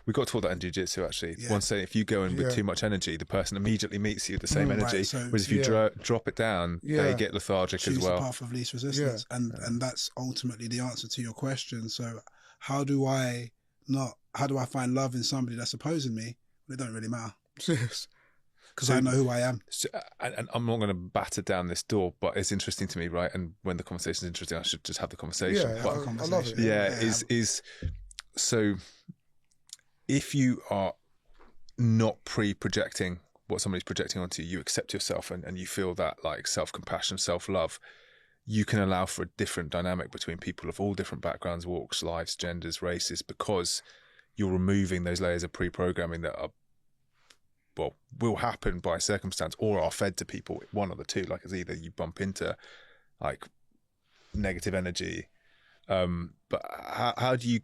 We got taught that in jiu-jitsu actually. Yeah. One saying if you go in with too much energy, the person immediately meets you with the same energy. Right, so whereas if you drop it down, they get lethargic choose as well. the path of least resistance. And that's ultimately the answer to your question. So how do I find love in somebody that's opposing me? Well, it don't really matter. Because I know who I am. So, and I'm not going to batter down this door, but it's interesting to me, right? And when the conversation is interesting, I should just have the conversation. Yeah, but I love it. is so if you are not pre-projecting what somebody's projecting onto you, you accept yourself and you feel that like self-compassion, self-love, you can allow for a different dynamic between people of all different backgrounds, walks, lives, genders, races, because you're removing those layers of pre-programming that are, well, will happen by circumstance or are fed to people, one or the two. Like it's either you bump into like negative energy, but how do you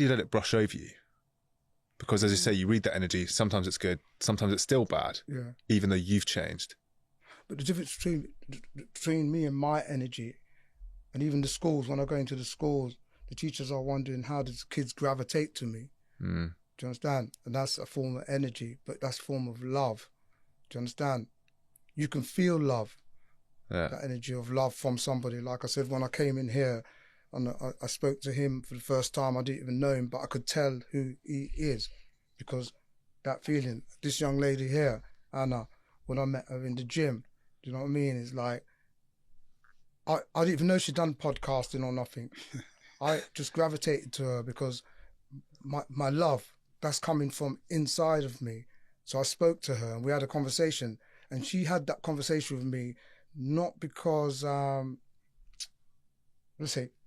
let it brush over you? Because as you say, you read that energy, sometimes it's good, sometimes it's still bad, even though you've changed. But the difference between me and my energy, and even the schools, when I go into the schools, the teachers are wondering how does kids gravitate to me? Mm. Do you understand? And that's a form of energy, but that's a form of love. Do you understand? You can feel love, that energy of love from somebody. Like I said, when I came in here, and I spoke to him for the first time, I didn't even know him, but I could tell who he is because that feeling. This young lady here, Anna, when I met her in the gym, do you know what I mean? It's like, I didn't even know she'd done podcasting or nothing. I just gravitated to her because my love, that's coming from inside of me. So I spoke to her and we had a conversation, and she had that conversation with me, not because,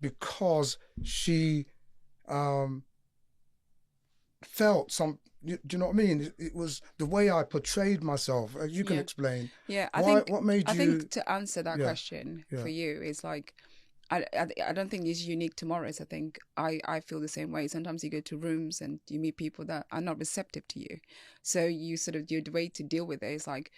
because she felt some, do you know what I mean? It was the way I portrayed myself. You can explain. Yeah, What made you... I think to answer that question for you is like, I don't think it's unique to Morris. I think I feel the same way. Sometimes you go to rooms and you meet people that are not receptive to you. So you sort of, your way to deal with it is like,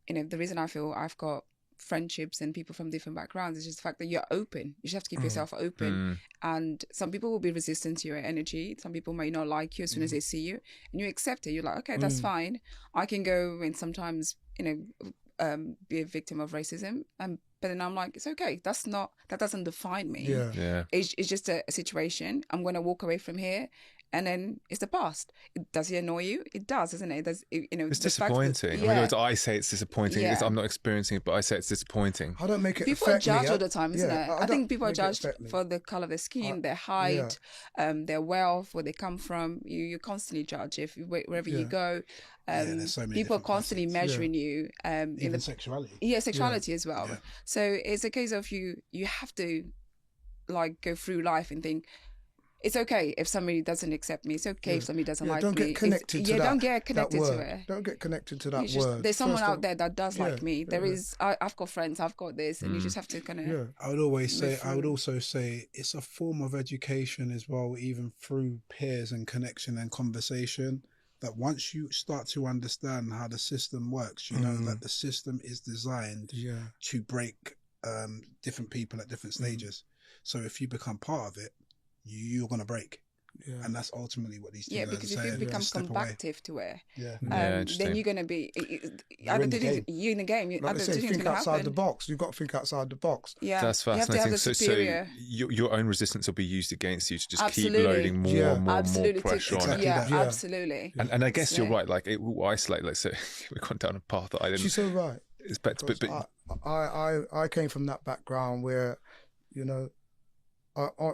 you know, the reason I feel I've got friendships and people from different backgrounds is just the fact that you're open. You just have to keep yourself open. And some people will be resistant to your energy. Some people may not like you as soon as they see you, and you accept it. You're like, okay, that's fine. I can go and sometimes, you know, be a victim of racism, but then I'm like, it's okay. That doesn't define me. It's just a situation. I'm going to walk away from here, and then it's the past. Does it annoy you? It does, isn't it? It's disappointing. I say it's disappointing. I'm not experiencing it, but I say it's disappointing. I don't make it people affect are judged me. all the time, isn't it? I think people are judged for the color of their skin, their height, their wealth, where they come from. You constantly judge wherever you go. There's so many people are constantly measuring you. Even sexuality. Sexuality as well. So it's a case of you have to like go through life and think it's okay if somebody doesn't accept me. It's okay if somebody doesn't like don't me. Get connected to that. Don't get connected to word. it. Don't get connected to that just, word. There's someone out there that does like me. There is. I've got friends. I've got this, and you just have to kind of. I would also say it's a form of education as well, even through peers and connection and conversation. That once you start to understand how the system works, you know that the system is designed to break different people at different stages. So if you become part of it, you're going to break. And that's ultimately what these two guys because are if saying. you become combative to it, then you're going to be you in the game. Like I say, think outside the box. You've got to think outside the box. Yeah, that's fascinating. You have to have the superior. So your own resistance will be used against you to just keep loading more and more pressure on it. Absolutely. And I guess you're right. Like it will isolate. Like so, we've gone down a path that I didn't. She's so right. But I came from that background where, you know,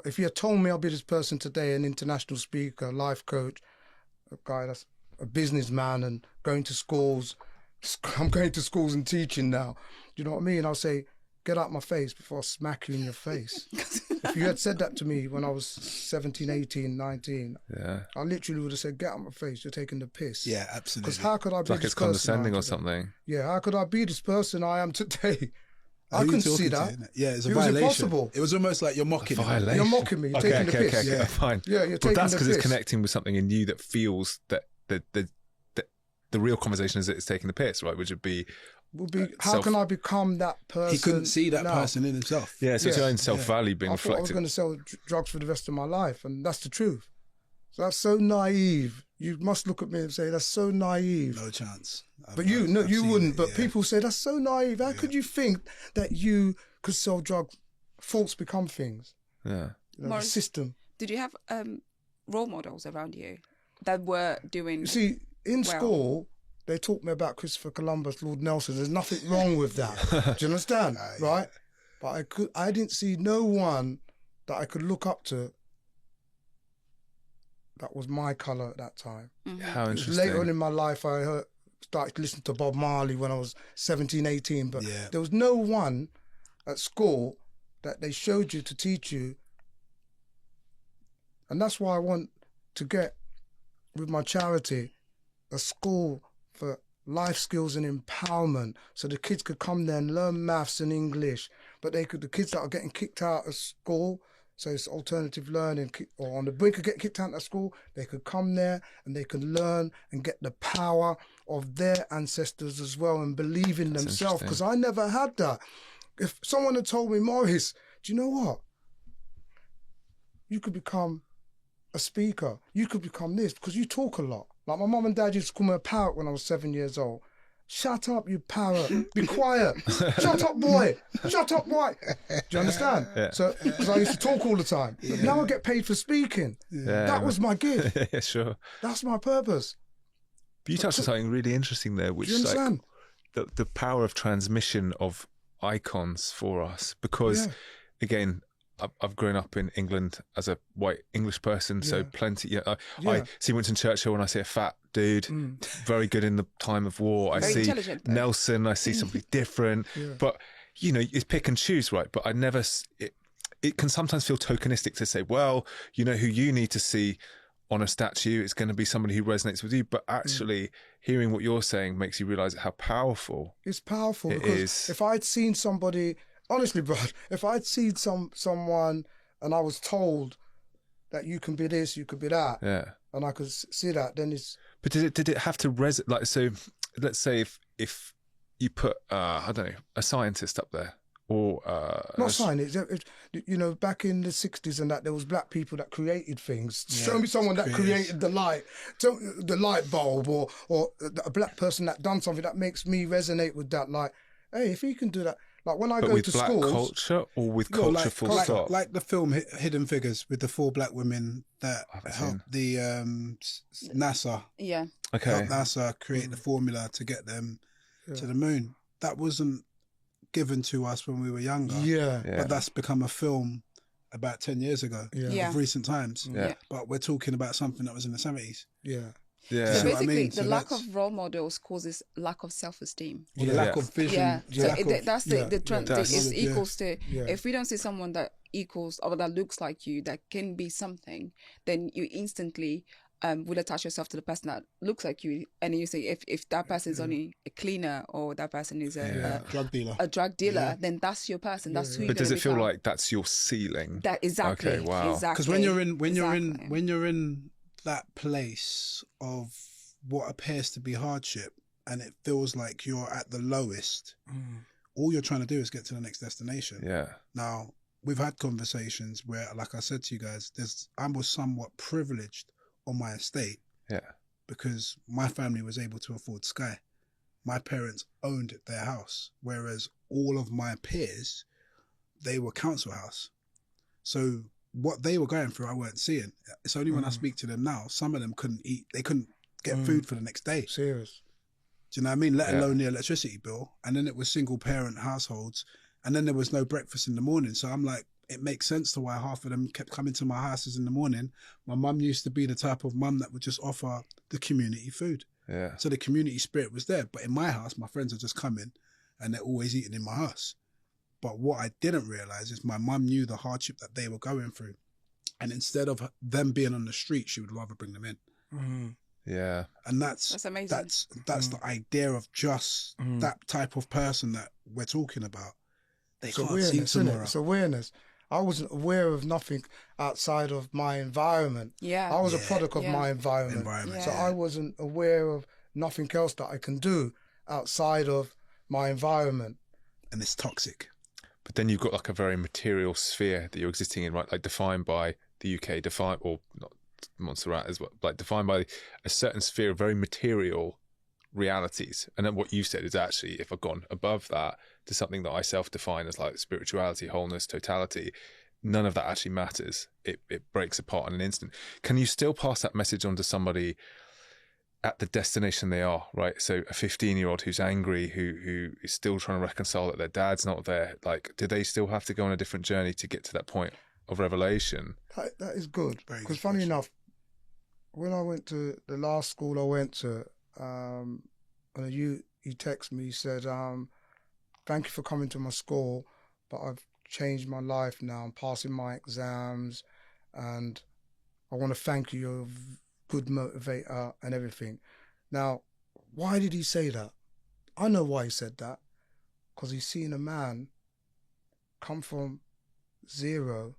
if you had told me I'll be this person today, an international speaker, life coach, a guy that's a businessman and going to schools, I'm going to schools and teaching now. Do you know what I mean? I'll say, get out my face before I smack you in your face. If you had said that to me when I was 17, 18, 19, I literally would have said, get out my face, you're taking the piss. Yeah, absolutely. Because how could I be like this it's person condescending or something. Yeah, how could I be this person I am today? I couldn't see that. Yeah, it's a it violation. was impossible. It was almost like you're mocking him. You're mocking me. You're taking the piss. Okay, fine. Yeah, you're taking the piss. But that's because it's connecting with something in you that feels that the real conversation is that it's taking the piss, right? Which would be how can I become that person? He couldn't see that person in himself. Yeah, so it's your own self-value being I thought I was reflected. going to sell drugs for the rest of my life, and that's the truth. So that's so naive. You must look at me and say, that's so naive. No chance. But you wouldn't. But people say, that's so naive. How could you think that you could sell drugs? Thoughts become things. Yeah. You know, the system. Did you have role models around you that were doing You see, in school, they taught me about Christopher Columbus, Lord Nelson. There's nothing wrong with that. Do you understand? Right? But I didn't see no one that I could look up to that was my colour at that time. How interesting. Later on in my life, I started listening to Bob Marley when I was 17, 18. But there was no one at school that they showed you to teach you. And that's why I want to get, with my charity, a school for life skills and empowerment, so the kids could come there and learn maths and English. But the kids that are getting kicked out of school, so it's alternative learning, or on the brink of getting kicked out of school, they could come there and they could learn and get the power of their ancestors as well and believe in themselves. Because I never had that. If someone had told me, Maurice, do you know what? You could become a speaker. You could become this because you talk a lot. Like my mum and dad used to call me a parrot when I was 7 years old. Shut up, you parrot. Be quiet. Shut up, boy. Shut up, boy. Do you understand? Yeah. So, because I used to talk all the time. But now I get paid for speaking. That was my gift. Yeah, sure. That's my purpose. But you touched on something really interesting there, which is like the power of transmission of icons for us. Because, again, I've grown up in England as a white English person, so plenty. I see Winston Churchill when I see a fat dude, very good in the time of war. I see Nelson, I see somebody different. But, you know, it's pick and choose, right? But I never, it can sometimes feel tokenistic to say, well, you know who you need to see on a statue, it's going to be somebody who resonates with you. But actually, hearing what you're saying makes you realise how powerful it's powerful. It because is. If I'd seen somebody, honestly, bro, if I'd seen someone and I was told that you can be this, you could be that, and I could see that, then it's. But did it have to resonate? Like, so, let's say if you put I don't know, a scientist up there, or not science. You know, back in the 60s and that, there was black people that created things. Show me someone that created the light bulb, or a black person that done something that makes me resonate with that. Like, hey, if he can do that. Like when I go to schools... But with black culture or with culture full stop? Like the film Hidden Figures with the 4 black women that helped the NASA. Yeah. Okay. Helped NASA create the formula to get them to the moon. That wasn't given to us when we were younger. Yeah. But that's become a film about 10 years ago of recent times. Yeah. But we're talking about something that was in the 70s. Yeah. Yeah. So basically, the lack of role models causes lack of self-esteem. The lack of vision. Yeah. So that's the trend. It equals to if we don't see someone that equals or that looks like you, that can be something, then you instantly will attach yourself to the person that looks like you, and then you say if that person is only a cleaner or that person is a drug dealer, then that's your person. That's who you're. But does it become. feel like that's your ceiling? That exactly. Okay, wow. Because when you're in that place of what appears to be hardship, and it feels like you're at the lowest, all you're trying to do is get to the next destination. Yeah. Now, we've had conversations where, like I said to you guys, I was somewhat privileged on my estate. Yeah. Because my family was able to afford Sky. My parents owned their house, whereas all of my peers, they were council house. So what they were going through, I weren't seeing. It's only when I speak to them now, some of them couldn't eat. They couldn't get food for the next day. Serious. Do you know what I mean? Let alone the electricity bill. And then it was single parent households. And then there was no breakfast in the morning. So I'm like, it makes sense to why half of them kept coming to my houses in the morning. My mum used to be the type of mum that would just offer the community food. Yeah. So the community spirit was there. But in my house, my friends are just coming and they're always eating in my house. But what I didn't realise is my mum knew the hardship that they were going through. And instead of them being on the street, she would rather bring them in. Mm-hmm. Yeah. And that's amazing. That's the idea of just that type of person that we're talking about. They can't see tomorrow. It's awareness. I wasn't aware of nothing outside of my environment. Yeah. I was a product of my environment. So I wasn't aware of nothing else that I can do outside of my environment. And it's toxic. But then you've got like a very material sphere that you're existing in, right? Like defined by the UK, or not Montserrat as well, like defined by a certain sphere of very material realities. And then what you said is actually, if I've gone above that to something that I self-define as like spirituality, wholeness, totality, none of that actually matters. It breaks apart in an instant. Can you still pass that message on to somebody at the destination they are, right? So a 15-year-old who's angry, who is still trying to reconcile that their dad's not there, like, do they still have to go on a different journey to get to that point of revelation? That is good. Because funny enough, when I went to the last school I went to, and he texted me, he said, thank you for coming to my school, but I've changed my life now. I'm passing my exams and I want to thank you. You're a good motivator and everything. Now, why did he say that? I know why he said that. Because he's seen a man come from zero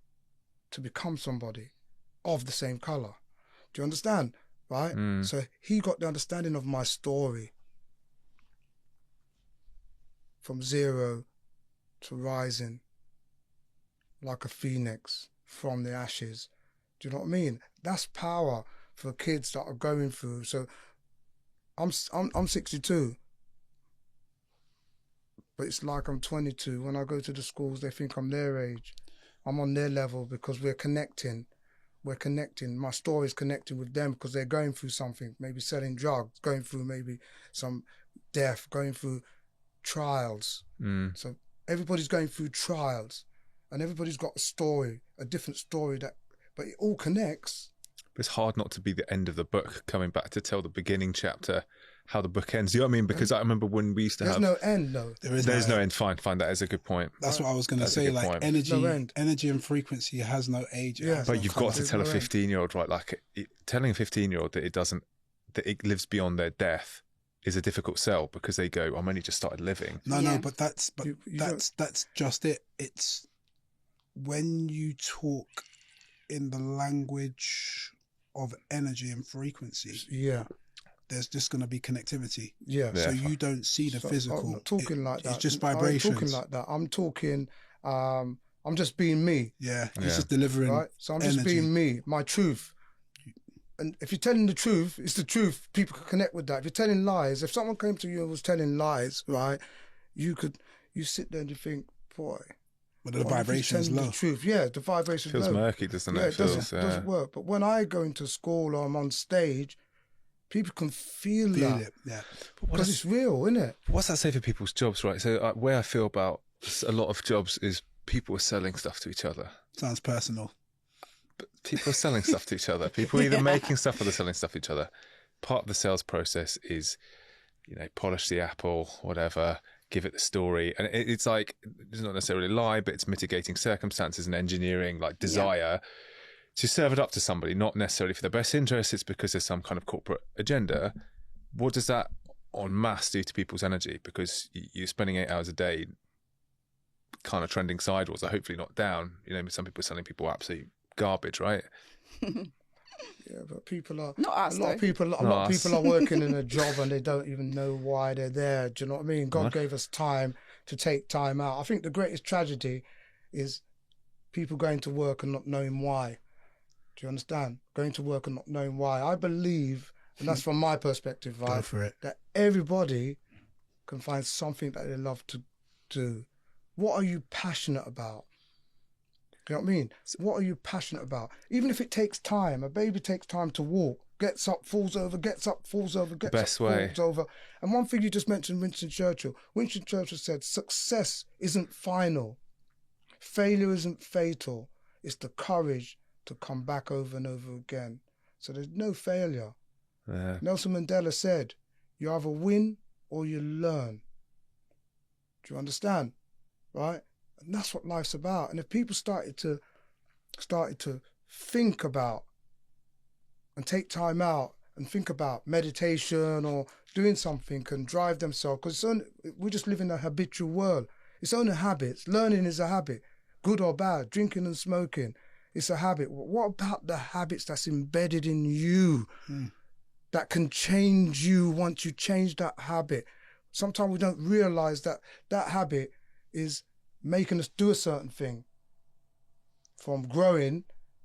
to become somebody of the same colour. Do you understand? Right? So he got the understanding of my story. From zero to rising like a phoenix from the ashes. Do you know what I mean? That's power for kids that are going through. So I'm 62. But it's like I'm 22. When I go to the schools, they think I'm their age. I'm on their level because we're connecting. We're connecting. My story is connecting with them because they're going through something, maybe selling drugs, going through maybe some death, going through trials. So everybody's going through trials and everybody's got a story, a different story, but it all connects. But it's hard not to be the end of the book, coming back to tell the beginning chapter, how the book ends. You know what I mean? Because I remember when we used to There's no end, though. There's no end. Fine. That is a good point. That's what I was going to say. Like energy and frequency has no age. Yeah. But you've got to tell a 15-year-old, right? Like telling a 15-year-old that it lives beyond their death is a difficult sell because they go, I'm only just started living. No, but that's just it. It's when you talk in the language of energy and frequency. Yeah. There's just going to be connectivity. Yeah. So you don't see the physical. I'm not talking like that. It's just vibrations. I'm talking like that. I'm talking, I'm just being me. Yeah. He's just delivering right? So I'm just being me, my truth. And if you're telling the truth, it's the truth. People can connect with that. If you're telling lies, if someone came to you and was telling lies, right, you sit there and you think, boy. But the vibration is low. The truth, the vibration feels murky, doesn't it? It doesn't work. But when I go into school or I'm on stage, people can feel that. It, yeah. Because it's real, isn't it? What's that say for people's jobs, right? So where I feel about a lot of jobs is people are selling stuff to each other. Sounds personal. But people are selling stuff to each other. People are either making stuff or they're selling stuff to each other. Part of the sales process is, polish the apple, whatever, give it the story. And it's like, it's not necessarily a lie, but it's mitigating circumstances and engineering, like desire to serve it up to somebody, not necessarily for their best interest. It's because there's some kind of corporate agenda. What does that en masse do to people's energy? Because you're spending 8 hours a day kind of trending sideways, or hopefully not down. You know, some people are selling people absolute garbage, right? Yeah, but people are not us, a lot of people are working in a job and they don't even know why they're there. Do you know what I mean? God gave us time to take time out. I think the greatest tragedy is people going to work and not knowing why. Do you understand? Going to work and not knowing why. I believe, and that's from my perspective, right? Go for it. That everybody can find something that they love to do. What are you passionate about? You know what I mean? What are you passionate about? Even if it takes time, a baby takes time to walk, gets up, falls over, gets up, falls over, gets Best up, way. falls over. And one thing you just mentioned, Winston Churchill. Winston Churchill said, success isn't final. Failure isn't fatal. It's the courage to come back over and over again. So there's no failure. Yeah. Nelson Mandela said, you either win or you learn. Do you understand? Right? And that's what life's about. And if people started to think about and take time out and think about meditation or doing something and drive themselves, because we just live in a habitual world. It's only habits. Learning is a habit, good or bad. Drinking and smoking, it's a habit. What about the habits that's embedded in you that can change you once you change that habit? Sometimes we don't realize that that habit is making us do a certain thing from growing,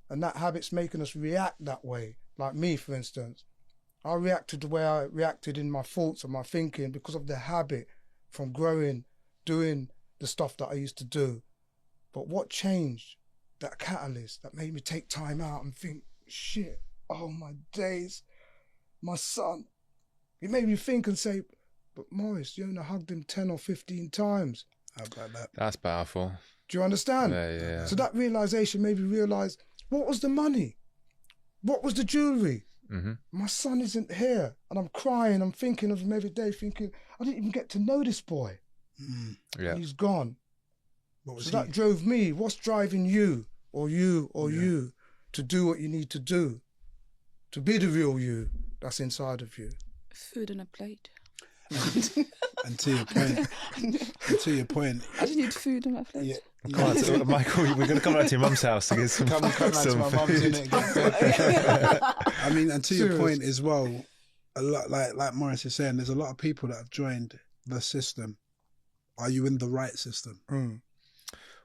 and that habit's making us react that way. Like me, for instance, I reacted the way I reacted in my thoughts and my thinking because of the habit from growing, doing the stuff that I used to do. But what changed? That catalyst that made me take time out and think, shit, oh my days, my son. It made me think and say, but Maurice, you only hugged him 10 or 15 times. How about that? That's powerful. Do you understand? Yeah. So that realization made me realize, what was the money? What was the jewelry? Mm-hmm. My son isn't here. And I'm crying. I'm thinking of him every day, thinking, I didn't even get to know this boy. Yeah. And he's gone. What was So that drove me. What's driving you or you to do what you need to do? To be the real you that's inside of you. Food on a plate. And to your point, I just need food on my plate. yeah. Come on, so, Michael, we're going to come back to your mum's house to get some Come round to some my mum's, food. innit? I mean, and to your Serious. point as well, a lot like Maurice is saying, there's a lot of people that have joined the system. Are you in the right system?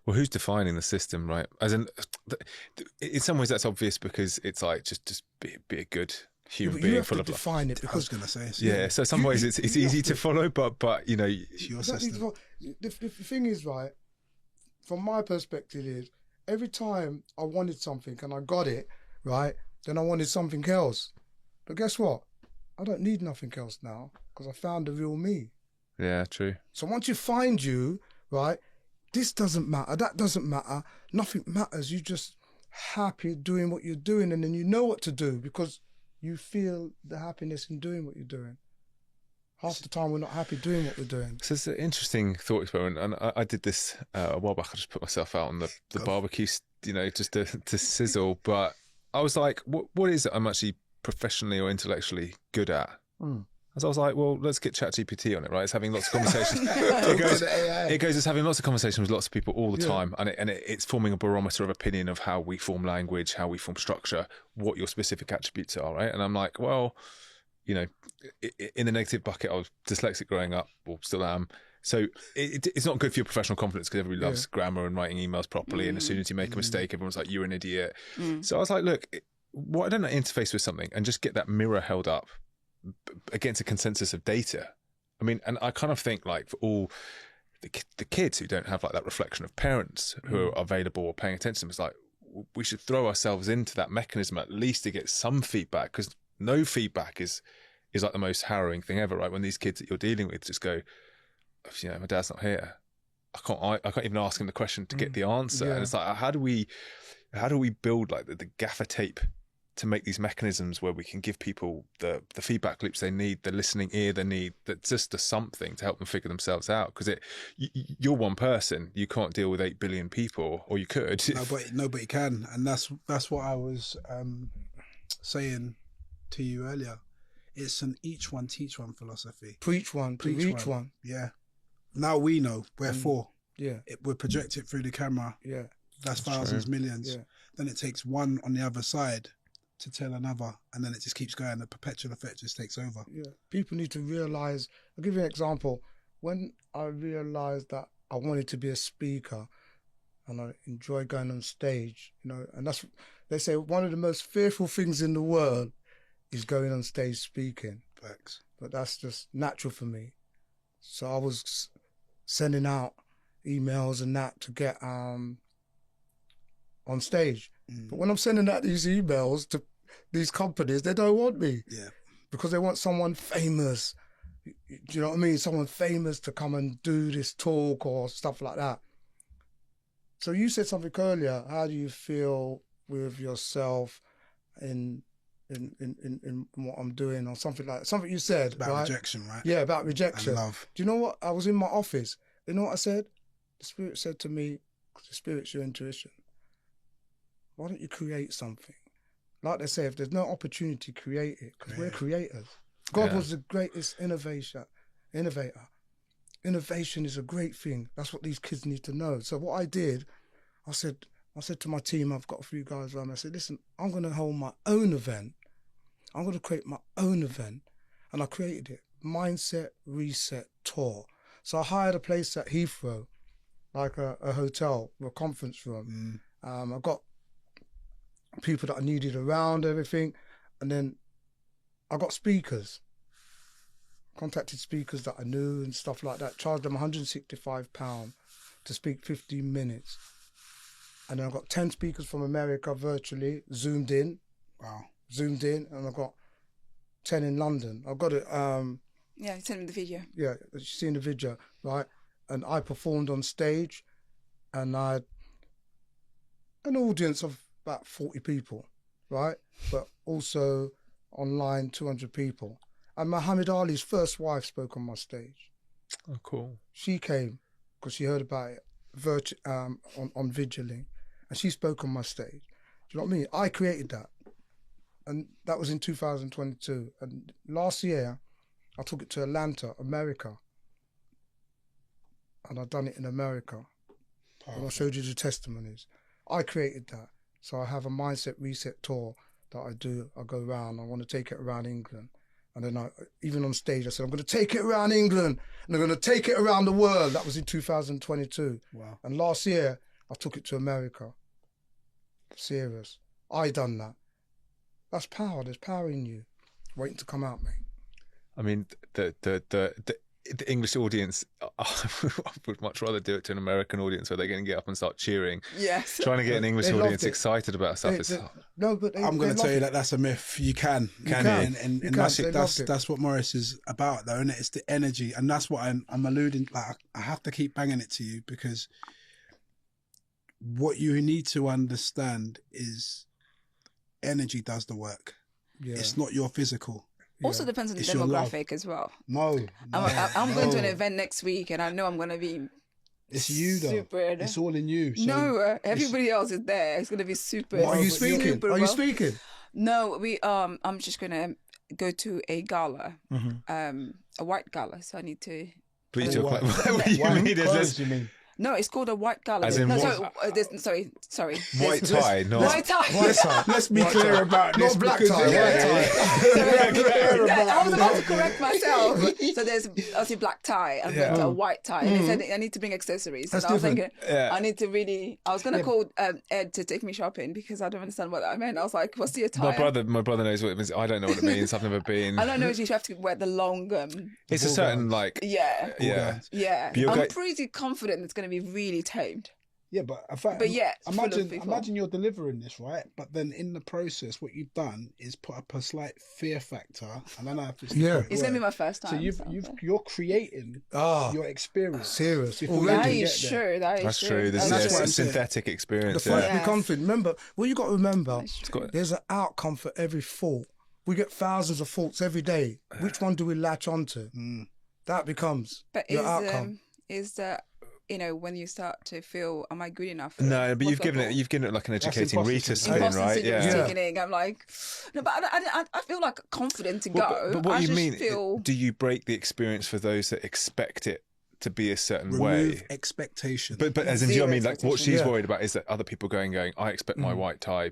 Well, who's defining the system, right? As in some ways that's obvious because it's like just be a good human You being have full to of love. define it I was because going to say it's Yeah, so some ways it's easy to follow, but you know, it's your system. the thing is, right, from my perspective is, every time I wanted something and I got it, right, then I wanted something else. But guess what? I don't need nothing else now because I found the real me. yeah, true. So once you find you, right, this doesn't matter, that doesn't matter, nothing matters. You're just happy doing what you're doing, and then you know what to do because you feel the happiness in doing what you're doing. Half the time we're not happy doing what we're doing. So it's an interesting thought experiment, and I did this a while back. I just put myself out on the barbecue, you know, just to sizzle. But I was like, what is it I'm actually professionally or intellectually good at? And so I was like, well, let's get ChatGPT on it, right? It's having lots of conversations. it goes, it's having lots of conversations with lots of people all the time, and it's forming a barometer of opinion of how we form language, how we form structure, what your specific attributes are, right? And I'm like, well, you know, in the negative bucket, I was dyslexic growing up, or still am. So it's not good for your professional confidence because everybody loves grammar and writing emails properly, and as soon as you make a mistake, everyone's like, you're an idiot. So I was like, look, why don't I interface with something and just get that mirror held up against a consensus of data? I mean, and I kind of think like for all the kids who don't have like that reflection of parents who are available or paying attention, it's like we should throw ourselves into that mechanism at least to get some feedback, because no feedback is like the most harrowing thing ever, right? When these kids that you're dealing with just go, you know, my dad's not here. I can't even ask him the question to get the answer. And it's like, how do we build like the gaffer tape to make these mechanisms where we can give people the feedback loops they need, the listening ear they need, that's just the something to help them figure themselves out. Because you're one person, you can't deal with 8 billion people, or you could. Nobody can, and that's what I was saying to you earlier. It's an each one teach one philosophy. Preach one, reach one. Yeah. Now we know, wherefore. Yeah. We project it through the camera. Yeah. That's thousands, true. millions. Yeah. Then it takes one on the other side to tell another, and then it just keeps going. The perpetual effect just takes over. Yeah. People need to realise, I'll give you an example. When I realised that I wanted to be a speaker and I enjoy going on stage, you know, and that's, they say one of the most fearful things in the world is going on stage speaking. Facts. But that's just natural for me. So I was sending out emails and that to get on stage. But when I'm sending out these emails to these companies, they don't want me. Yeah. Because they want someone famous. Do you know what I mean? Someone famous to come and do this talk or stuff like that. So you said something earlier. How do you feel with yourself in what I'm doing, or something like that? Something you said About right? rejection, right? Yeah, about rejection. And love. Do you know what? I was in my office. You know what I said? The Spirit said to me, the Spirit's your intuition. Why don't you create something? Like they say, if there's no opportunity, create it, because we're creators. God was the greatest innovator. Innovation is a great thing. That's what these kids need to know. So what I did, I said to my team, I've got a few guys around me, I said, listen, I'm going to hold my own event. I'm going to create my own event. And I created it, Mindset Reset Tour. So I hired a place at Heathrow, like a hotel, a conference room. I got people that I needed around, everything. And then I got speakers, contacted speakers that I knew and stuff like that, charged them £165 to speak 15 minutes. And then I got 10 speakers from America virtually, zoomed in. Wow. Zoomed in, and I got 10 in London. I got it. Yeah, send me the video. Yeah, you've seen the video, right? And I performed on stage, and I had an audience of about 40 people, right? But also online, 200 people. And Muhammad Ali's first wife spoke on my stage. Oh, cool. She came because she heard about it on Vigilink, and she spoke on my stage. Do you know what I mean? I created that. And that was in 2022. And last year, I took it to Atlanta, America. And I've done it in America. And I showed you the testimonies. I created that. So I have a Mindset Reset Tour that I do. I go around. I want to take it around England. And then even on stage, I said, I'm going to take it around England. And I'm going to take it around the world. That was in 2022. Wow. And last year, I took it to America. Serious. I done that. That's power. There's power in you, waiting to come out, mate. I mean, the English audience, I would much rather do it to an American audience where they're going to get up and start cheering. Yes. Trying to get an English audience excited about stuff. No, but I'm going to tell you that's a myth. You can. And that's what Morris is about, though, and it's the energy, and that's what I'm alluding. Like, I have to keep banging it to you, because what you need to understand is energy does the work. Yeah. It's not your physical. Also depends on the demographic as well. I'm going to an event next week, and I know I'm going to be. It's you though. Super, it's all in you. So no, everybody else is there. It's going to be super. What, are you speaking? Are you speaking? No, I'm just going to go to a gala, a white gala. So I need to. Please talk like what you mean. No, it's called a white gala. As in sorry. White tie, not white tie. Let's be clear about this. Not black tie, white tie. I was about to correct myself. So there's obviously black tie and a white tie. And they said I need to bring accessories. That's and I was different. thinking, I need to really. I was going to call Ed to take me shopping because I don't understand what that meant. I was like, what's the attire? My brother knows what it means. I don't know what it means. I've never been. I don't know if you have to wear the long. It's a certain like. Yeah. Yeah. I'm pretty confident it's going to be really tamed. Yeah, but in fact, But yeah, it's full of people. imagine you're delivering this, right? But then in the process, what you've done is put up a slight fear factor, and then I have to. It's gonna be my first time. So you're creating your experience. Serious. That is true. That's true. This is a synthetic experience. The first confident. Remember, what you got to remember, there's an outcome for every thought. We get thousands of thoughts every day. Which one do we latch onto? That becomes your outcome. Is that, you know, when you start to feel, am I good enough? No, but you've given it like an educating Rita spin, right? Yeah. I'm like, no, but I feel like confident to go. But what I you just mean? feel... Do you break the experience for those that expect it to be a certain Remove way? expectation. But as in, do you know what I mean? Like what she's worried about is that other people going, I expect my white tie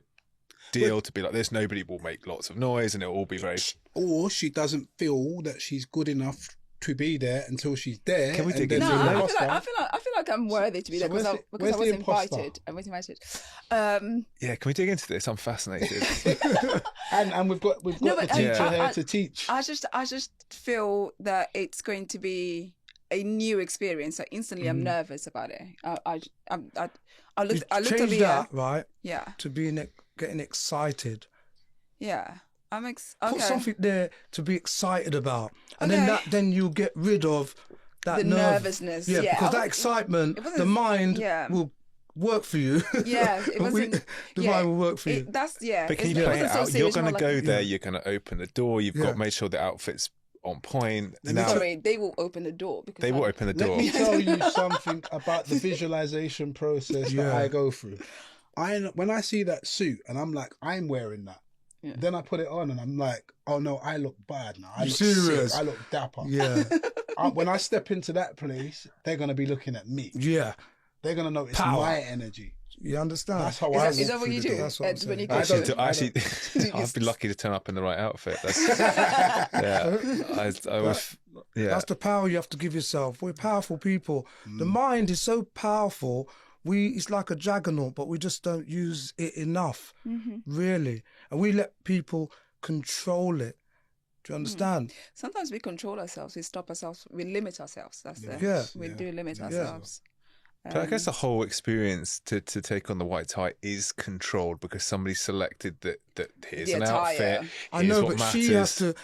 deal to be like this. Nobody will make lots of noise, and it'll all be very. Or she doesn't feel that she's good enough to be there until she's there. Can we dig No, into I feel like I'm worthy to be there because I was invited. I was invited. Yeah, can we dig into this? I'm fascinated. and we've got the teacher here to teach. I just feel that it's going to be a new experience. So instantly, I'm nervous about it. I looked at that, right? Yeah. To getting excited. Yeah. Put something there to be excited about, and then you'll get rid of that nervousness. Yeah, because that excitement, the mind will work for you. Yeah, it wasn't. The mind will work for you. But can you play it out? You're going to go there. You're going to open the door. You've got to make sure the outfit's on point. Sorry, they will open the door. Because they will open the door. Let me tell you something about the visualization process that I go through. When I see that suit and I'm like, I'm wearing that. Yeah. Then I put it on and I'm like, oh no, I look bad now. I look serious. Sick. I look dapper. Yeah. When I step into that place, they're going to be looking at me. Yeah. They're going to notice my energy. You understand? That's how is that what you do? That's what when you actually, I'd be lucky to turn up in the right outfit. That's the power you have to give yourself. We're powerful people. The mind is so powerful. It's like a juggernaut, but we just don't use it enough, really. And we let people control it. Do you understand? Sometimes we control ourselves. We stop ourselves. We limit ourselves. We do limit ourselves. But I guess the whole experience to take on the white tie is controlled because somebody selected that here's an outfit. I know, but matters. she has to.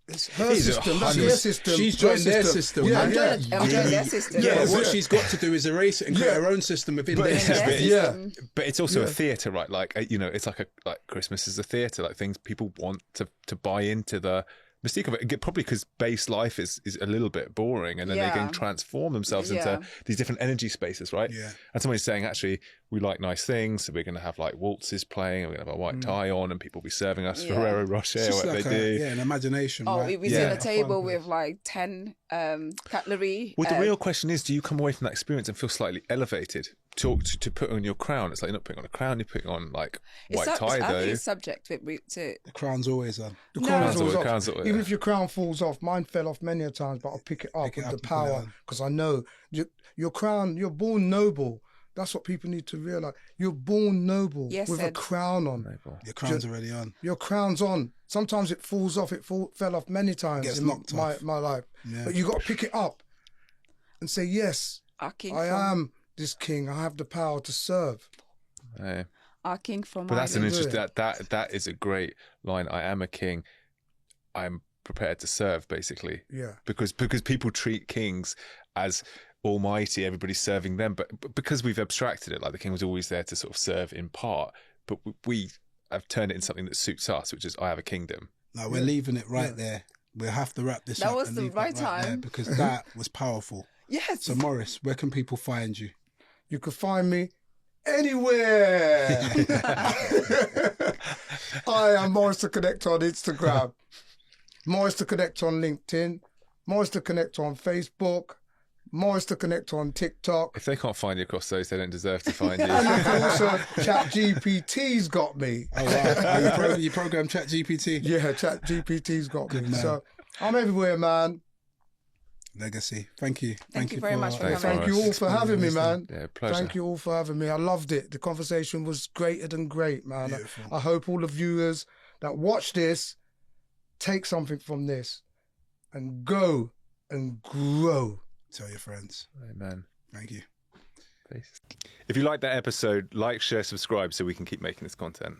It's her system. That's their system. She's joined their system. I'm joining their system. Yeah, what she's got to do is erase it and create her own system within their system. But it's also a theatre, right? Like, you know, it's like Christmas is a theatre. Like things people want to buy into the mystique of it, probably because base life is a little bit boring, and then they can transform themselves into these different energy spaces, right? Yeah. And somebody's saying, actually, we like nice things, so we're going to have like waltzes playing, and we're going to have a white tie on, and people will be serving us Ferrero Rocher, what like they do. Yeah, an imagination. Oh, right? we sit at a table with like 10 cutlery. Well, the real question is, do you come away from that experience and feel slightly elevated? To put on your crown, it's like you're not putting on a crown, you're putting on like white tie though. I think it's subject to the crown's always on. The crown's always off. Even if your crown falls off, mine fell off many a times, but I'll pick it up with the power because I know your crown. You're born noble. That's what people need to realize. You're born noble with a crown on. Noble. Your crown's already on. Your crown's on. Sometimes it falls off. It fell off many times in my life. Yeah. But you got to pick it up and say, yes, I am this king. I have the power to serve. Hey. Our king from. But that's an interesting. That is a great line. I am a king. I'm prepared to serve, basically. Yeah. Because people treat kings as almighty. Everybody's serving them, but because we've abstracted it, like the king was always there to sort of serve in part, but we have turned it into something that suits us, which is I have a kingdom. No, we're leaving it right there. We'll have to wrap this up. That was the right time because that was powerful. Yes. So Morris, where can people find you? You can find me anywhere. I am Morris the Connector on Instagram, Morris the Connector on LinkedIn, Morris the Connector on Facebook, Morris the Connector on TikTok. If they can't find you across those, they don't deserve to find you. And also, ChatGPT's got me. Oh, wow. You program ChatGPT? Yeah, ChatGPT's got me. So I'm everywhere, man. Legacy. Thank you. Thank you very much for coming. Thank you all for having me, man. Yeah, pleasure. Thank you all for having me. I loved it. The conversation was greater than great, man. I hope all the viewers that watch this take something from this and go and grow. Tell your friends. Amen. Thank you. If you like that episode, like, share, subscribe so we can keep making this content.